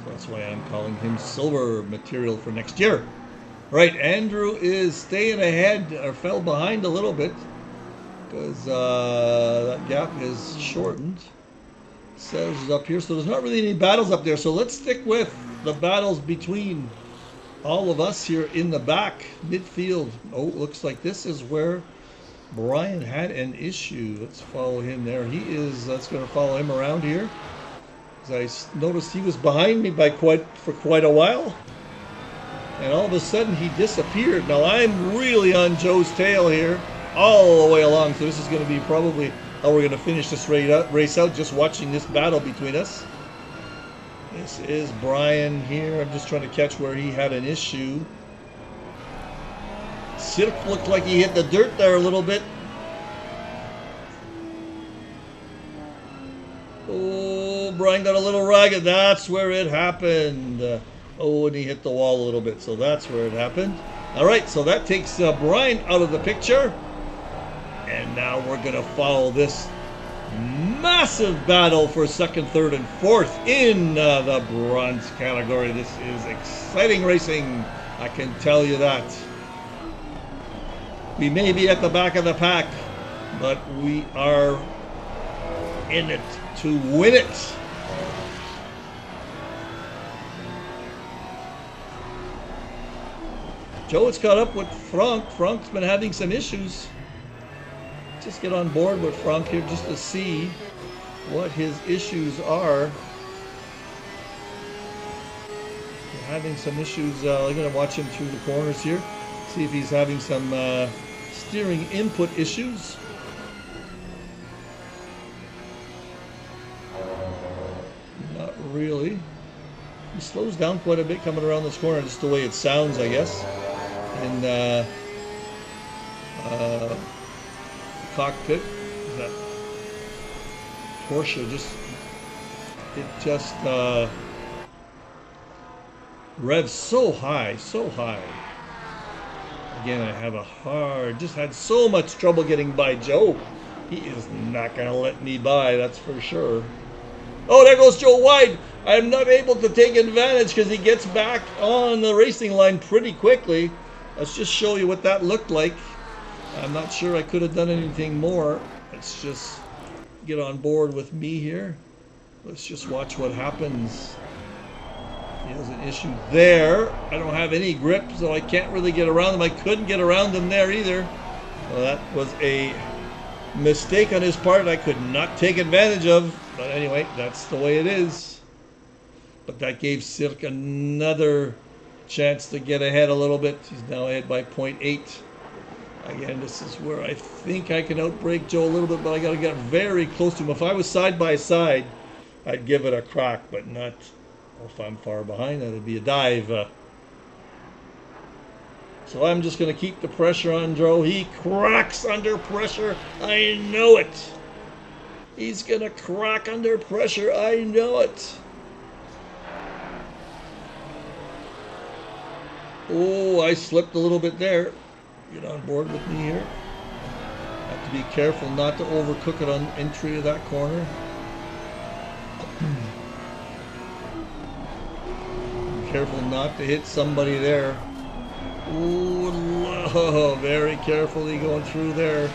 So that's why I'm calling him silver material for next year. Right, Andrew is staying ahead, or fell behind a little bit, because that gap is shortened. Serge is up here, so there's not really any battles up there. So let's stick with the battles between all of us here in the back, midfield. Oh, looks like this is where Brian had an issue. Let's follow him there. That's going to follow him around here. As I noticed he was behind me for quite a while. And all of a sudden he disappeared. Now I'm really on Joe's tail here all the way along. So this is going to be probably how we're going to finish this race out, just watching this battle between us. This is Brian here. I'm just trying to catch where he had an issue. Cirque looked like he hit the dirt there a little bit. Oh, Brian got a little ragged. That's where it happened. Oh, and he hit the wall a little bit. So that's where it happened. All right, so that takes Brian out of the picture. And now we're going to follow this massive battle for second, third, and fourth in the bronze category. This is exciting racing, I can tell you that. We may be at the back of the pack, but we are in it to win it. Joe has caught up with Franck. Frank's been having some issues. Just get on board with Franck here just to see what his issues are. We're having some issues. I'm going to watch him through the corners here, see if he's having some steering input issues. Not really. He slows down quite a bit coming around this corner, just the way it sounds, I guess. And cockpit, that Porsche just revs so high. Again, I have just had so much trouble getting by Joe. He is not going to let me by, that's for sure. Oh, there goes Joe wide. I'm not able to take advantage because he gets back on the racing line pretty quickly. Let's just show you what that looked like. I'm not sure I could have done anything more. Let's just get on board with me here. Let's just watch what happens. He has an issue there. I don't have any grip, so I can't really get around him. I couldn't get around him there either. Well, that was a mistake on his part I could not take advantage of. But anyway, that's the way it is. But that gave Cirque another chance to get ahead a little bit. He's now ahead by 0.8. Again, this is where I think I can outbrake Joe a little bit, but I got to get very close to him. If I was side by side, I'd give it a crack, but not if I'm far behind. That'd be a dive. So I'm just going to keep the pressure on Joe. He cracks under pressure. I know it. He's going to crack under pressure. I know it. Oh, I slipped a little bit there. Get on board with me here. Have to be careful not to overcook it on entry of that corner. Be careful not to hit somebody there. Ooh, very carefully going through there.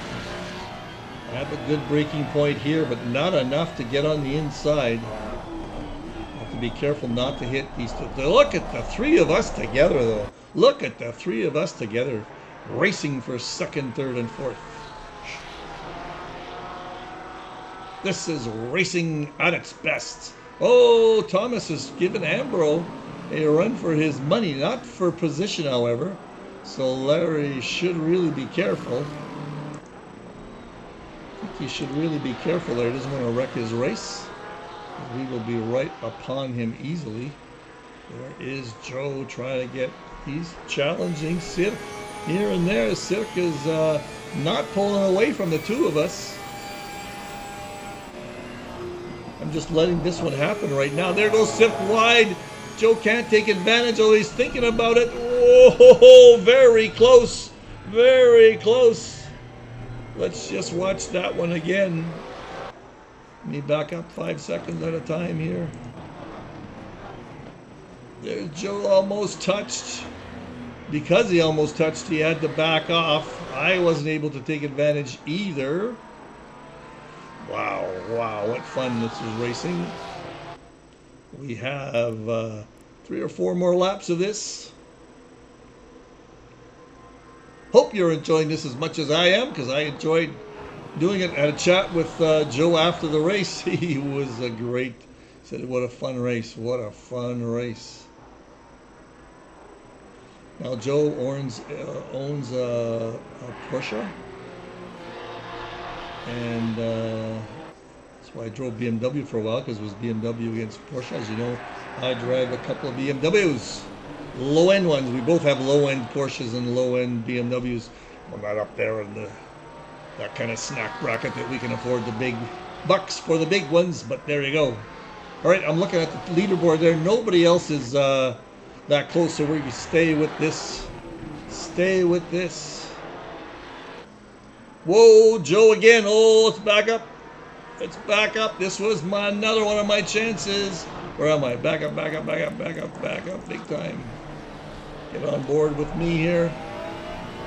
I have a good braking point here, but not enough to get on the inside. Have to be careful not to hit these two. Look at the three of us together, though. Look at the three of us together, racing for second, third, and fourth. This is racing at its best. Oh, Thomas has given Ambro a run for his money, not for position, however. So Larry should really be careful. I think he should really be careful there. He doesn't want to wreck his race. We will be right upon him easily. There is Joe trying to get... He's challenging Cirque here and there. Cirque is not pulling away from the two of us. I'm just letting this one happen right now. There goes Cirque wide. Joe can't take advantage, although he's thinking about it. Whoa, very close. Very close. Let's just watch that one again. Let me back up 5 seconds at a time here. There's Joe, almost touched. Because he almost touched, he had to back off. I wasn't able to take advantage either. Wow, wow, what fun this is racing. We have 3 or 4 more laps of this. Hope you're enjoying this as much as I am, because I enjoyed doing it. I had a chat with Joe after the race. He was a great, said what a fun race, what a fun race. Now Joe owns a Porsche, and that's why I drove BMW for a while, because it was BMW against Porsche. As you know, I drive a couple of BMWs, low-end ones. We both have low-end Porsches and low-end BMWs. We're not up there in that kind of snack bracket that we can afford the big bucks for the big ones, but there you go. All right, I'm looking at the leaderboard there. Nobody else is that close, so we can stay with this. Stay with this. Whoa, Joe again. Oh, let's back up. Let's back up. This was another one of my chances. Where am I? Back up, back up, back up, back up, back up, big time. Get on board with me here.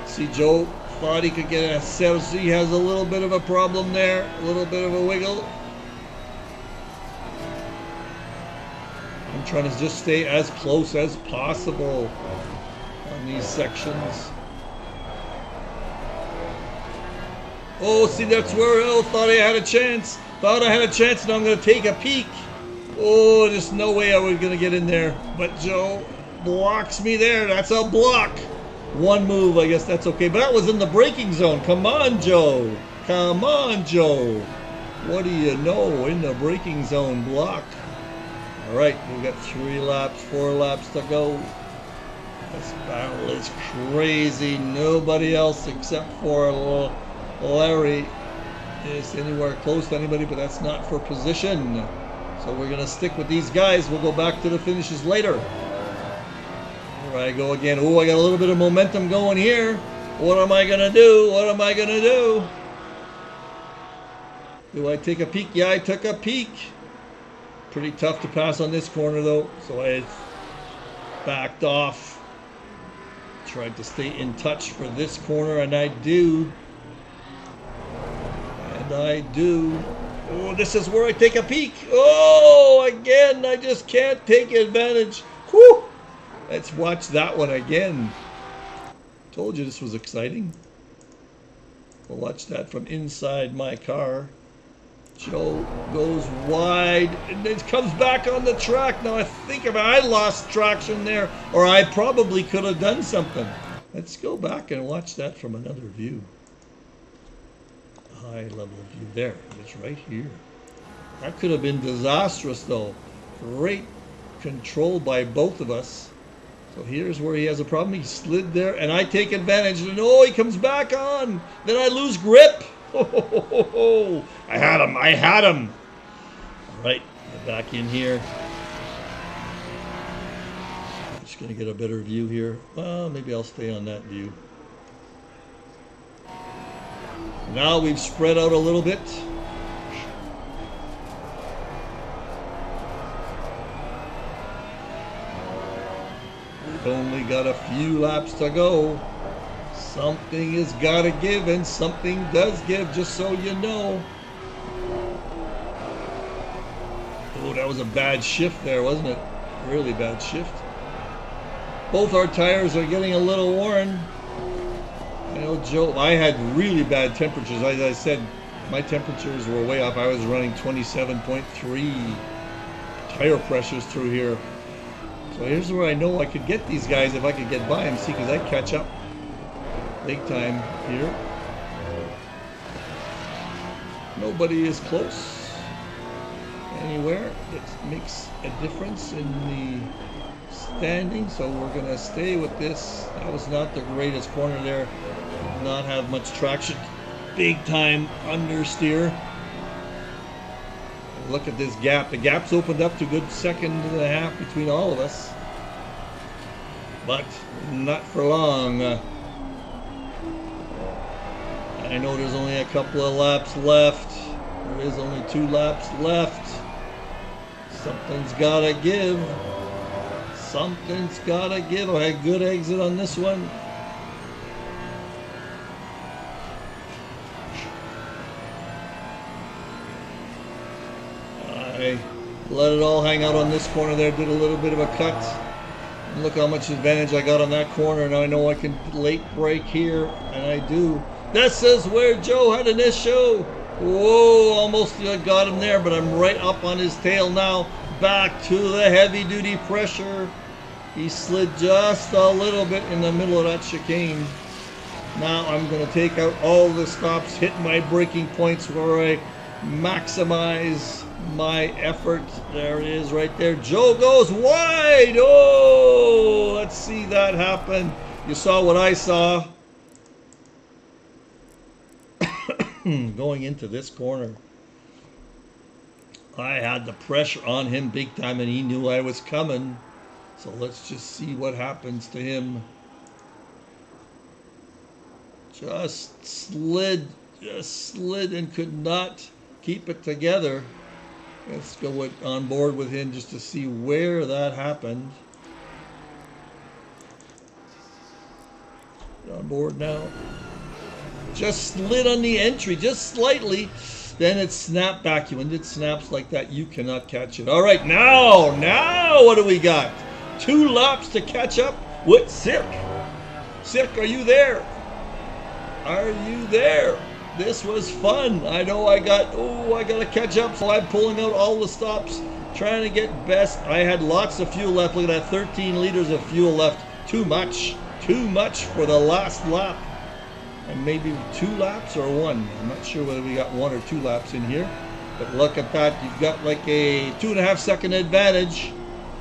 See, Joe thought he could get a set. He has a little bit of a problem there. A little bit of a wiggle. I'm trying to just stay as close as possible on these sections. Oh, see, that's where I thought I had a chance. Thought I had a chance, and I'm going to take a peek. Oh, there's no way I was going to get in there. But Joe blocks me there. That's a block. One move, I guess that's okay. But that was in the braking zone. Come on, Joe. Come on, Joe. What do you know? In the braking zone block. All right, we've got 3 laps, 4 laps to go. This battle is crazy. Nobody else except for Larry is anywhere close to anybody, but that's not for position. So we're going to stick with these guys. We'll go back to the finishes later. Here I go again. Oh, I got a little bit of momentum going here. What am I going to do? What am I going to do? Do I take a peek? Yeah, I took a peek. Pretty tough to pass on this corner though, so I backed off. Tried to stay in touch for this corner, and I do. And I do. Oh, this is where I take a peek. Oh, again, I just can't take advantage. Whew. Let's watch that one again. Told you this was exciting. We'll watch that from inside my car. Joe goes wide and then comes back on the track. Now I think if I lost traction there, or I probably could have done something. Let's go back and watch that from another view. High level view there. It's right here. That could have been disastrous though. Great control by both of us. So here's where he has a problem. He slid there and I take advantage. And oh, he comes back on. Then I lose grip. Oh, I had him. I had him. All right, get back in here. Just going to get a better view here. Well, maybe I'll stay on that view. Now we've spread out a little bit. We've only got a few laps to go. Something has got to give, and something does give, just so you know. Oh, that was a bad shift there, wasn't it? Really bad shift. Both our tires are getting a little worn. I know, Joe, I had really bad temperatures. As I said, my temperatures were way up. I was running 27.3 tire pressures through here. So here's where I know I could get these guys if I could get by them. See, because I catch up big time here. Nobody is close anywhere. It makes a difference in the standing, so we're going to stay with this. That was not the greatest corner there. Did not have much traction. Big time understeer. Look at this gap. The gap's opened up to a good second and a half between all of us. But not for long. I know there's only a couple of laps left. There is only 2 laps left. Something's gotta give. Something's gotta give. I had good exit on this one. I let it all hang out on this corner there. Did a little bit of a cut. Look how much advantage I got on that corner. Now I know I can late break here, and I do. This is where Joe had an issue. Whoa, almost got him there, but I'm right up on his tail now. Back to the heavy duty pressure. He slid just a little bit in the middle of that chicane. Now I'm going to take out all the stops, hit my braking points where I maximize my effort. There it is right there. Joe goes wide. Oh, let's see that happen. You saw what I saw. Going into this corner, I had the pressure on him big time, and he knew I was coming. So let's just see what happens to him. Just slid and could not keep it together. Let's go on board with him just to see where that happened. Get on board now. Just slid on the entry, just slightly. Then it snapped back. When it snaps like that, you cannot catch it. All right, now what do we got? 2 laps to catch up with Silk. Silk, are you there? Are you there? This was fun. I know I got to catch up, so I'm pulling out all the stops, trying to get best. I had lots of fuel left. Look at that, 13 liters of fuel left. Too much for the last lap. And maybe 2 laps or 1. I'm not sure whether we got 1 or 2 laps in here. But look at that. You've got like a 2.5 second advantage.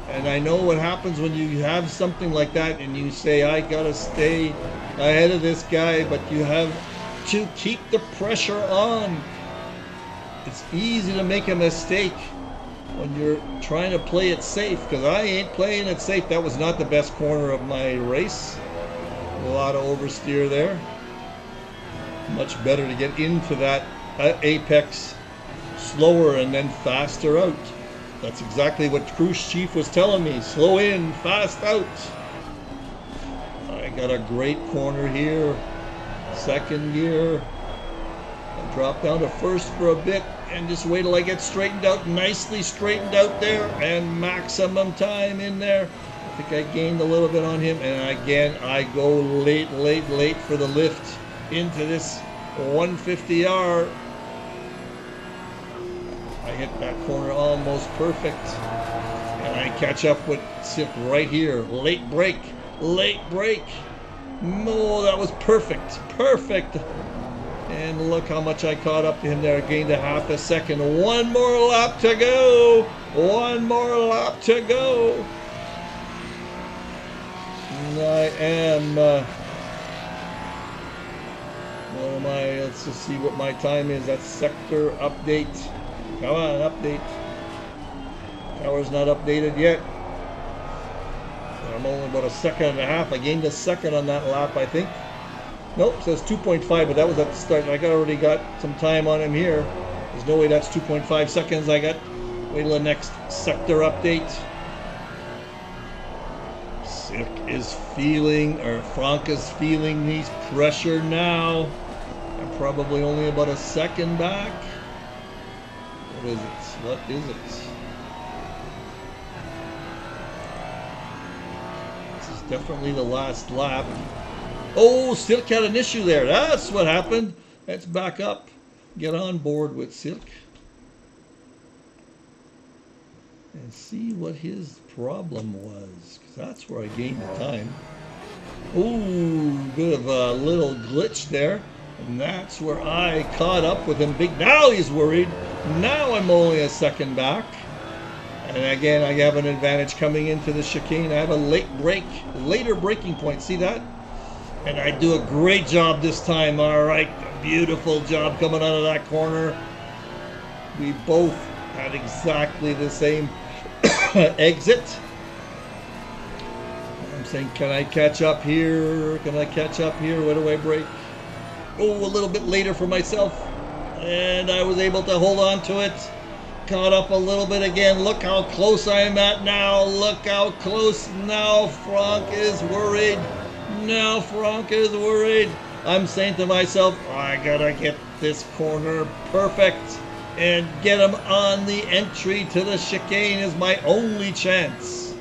And I know what happens when you have something like that and you say, I got to stay ahead of this guy. But you have to keep the pressure on. It's easy to make a mistake when you're trying to play it safe. Because I ain't playing it safe. That was not the best corner of my race. A lot of oversteer there. Much better to get into that apex slower and then faster out. That's exactly what Cruise Chief was telling me. Slow in, fast out. I got a great corner here. Second gear. I drop down to first for a bit and just wait till I get straightened out. Nicely straightened out there and maximum time in there. I think I gained a little bit on him, and again I go late for the lift into this 150R. I hit that corner almost perfect, and I catch up with Sip right here. Late break. Oh, that was perfect. And look how much I caught up to him there. I gained a half a second. 1 more lap to go. 1 more lap to go. And I am what am I? Let's just see what my time is. That's sector update. Come on, update. Power's not updated yet. I'm only about a second and a half. I gained a second on that lap, I think. Nope, it says 2.5, but that was at the start. I already got some time on him here. There's no way that's 2.5 seconds I got. Wait till the next sector update. Silk is feeling, or Frank is feeling these pressure now. I'm probably only about a second back. What is it? This is definitely the last lap. Oh, Silk had an issue there. That's what happened. Let's back up. Get on board with Silk. And see what his problem was. Because that's where I gained the time. Ooh, bit of a little glitch there. And that's where I caught up with him big. Now he's worried. Now I'm only a second back. And again, I have an advantage coming into the chicane. I have a later braking point. See that? And I do a great job this time. All right, beautiful job coming out of that corner. We both at exactly the same exit. I'm saying, can I catch up here? Can I catch up here? Where do I break? Oh, a little bit later for myself. And I was able to hold on to it. Caught up a little bit again. Look how close I am at now. Look how close. Now Frank is worried. Now Frank is worried. I'm saying to myself, I gotta get this corner perfect and get him on the entry to the chicane is my only chance.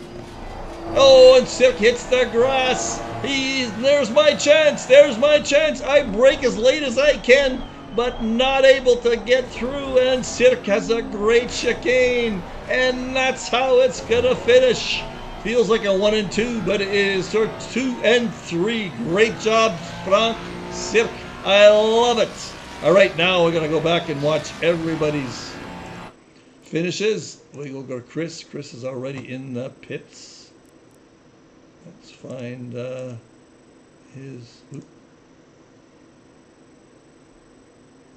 Oh, and Silk hits the grass. There's my chance. There's my chance. I break as late as I can, but not able to get through. And Silk has a great chicane, and that's how it's gonna finish. Feels like a 1 and 2, but it is sort of 2 and 3. Great job, Frank, Silk. I love it. All right, now we're gonna go back and watch everybody's finishes. We will go to Chris. Chris is already in the pits. Let's find his.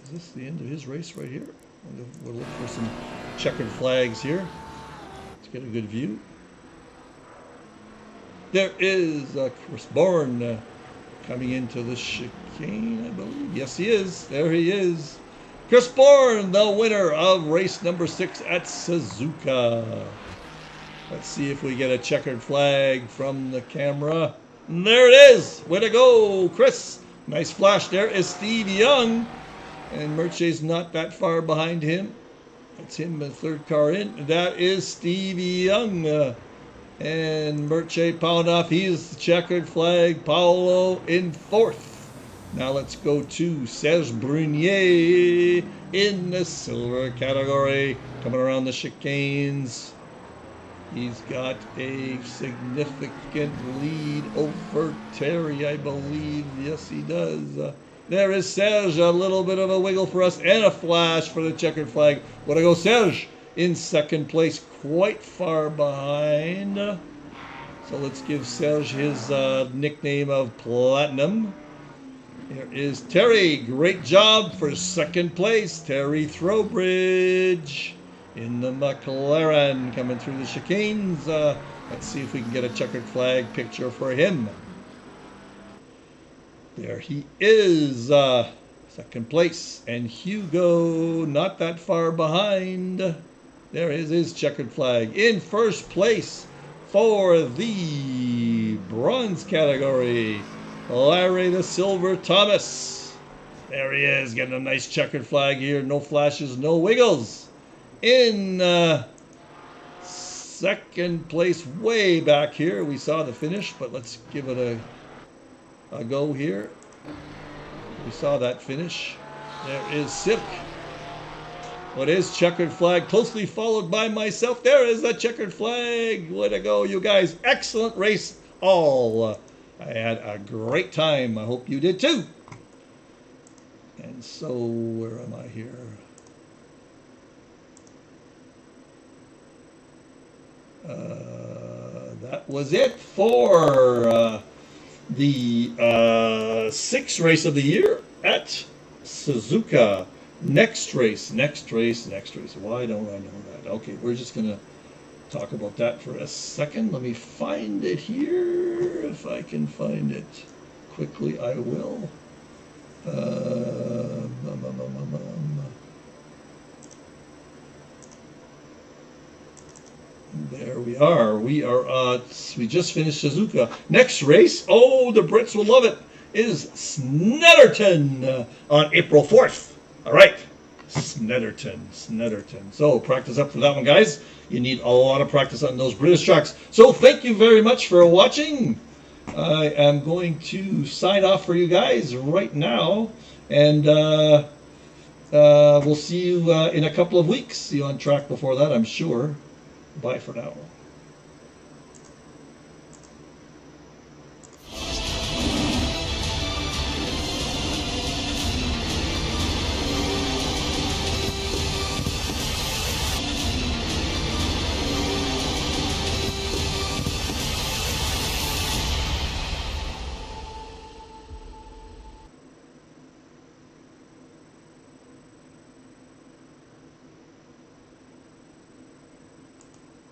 Is this the end of his race right here? We'll look for some checkered flags here. Let's get a good view. There is Chris Bourne coming into the chicane, I believe. Yes, he is. There he is. Chris Bourne, the winner of race number 6 at Suzuka. Let's see if we get a checkered flag from the camera. And there it is. Way to go, Chris. Nice flash. There is Steve Young. And Merche's not that far behind him. That's him, the third car in. That is Stevie Young. And Merche pound off. He is the checkered flag. Paolo in 4th. Now let's go to Serge Brunier in the silver category. Coming around the chicanes. He's got a significant lead over Terry, I believe. Yes, he does. There is Serge, a little bit of a wiggle for us, and a flash for the checkered flag. Way to go, Serge, in 2nd place, quite far behind. So let's give Serge his nickname of Platinum. Here is Terry. Great job for 2nd place, Terry Throwbridge. In the McLaren, coming through the chicanes. Let's see if we can get a checkered flag picture for him. There he is, 2nd place. And Hugo, not that far behind. There is his checkered flag. In 1st place for the bronze category, Larry the Silver Thomas. There he is, getting a nice checkered flag here. No flashes, no wiggles. In 2nd place, way back here, we saw the finish, but let's give it a go here. We saw that finish. There is Silk. What is checkered flag, closely followed by myself. There is the checkered flag. Way to go, you guys. Excellent race all. I had a great time. I hope you did too. And so, where am I here? That was it for the 6th race of the year at Suzuka. Next race. Why don't I know that? Okay, we're just going to talk about that for a second. Let me find it here. If I can find it quickly, I will. There we are. We just finished Suzuka. Next race, oh, the Brits will love it, is Snetterton on April 4th. All right, Snetterton. So practice up for that one, guys. You need a lot of practice on those British tracks. So thank you very much for watching. I am going to sign off for you guys right now. And we'll see you in a couple of weeks. See you on track before that, I'm sure. Bye for now.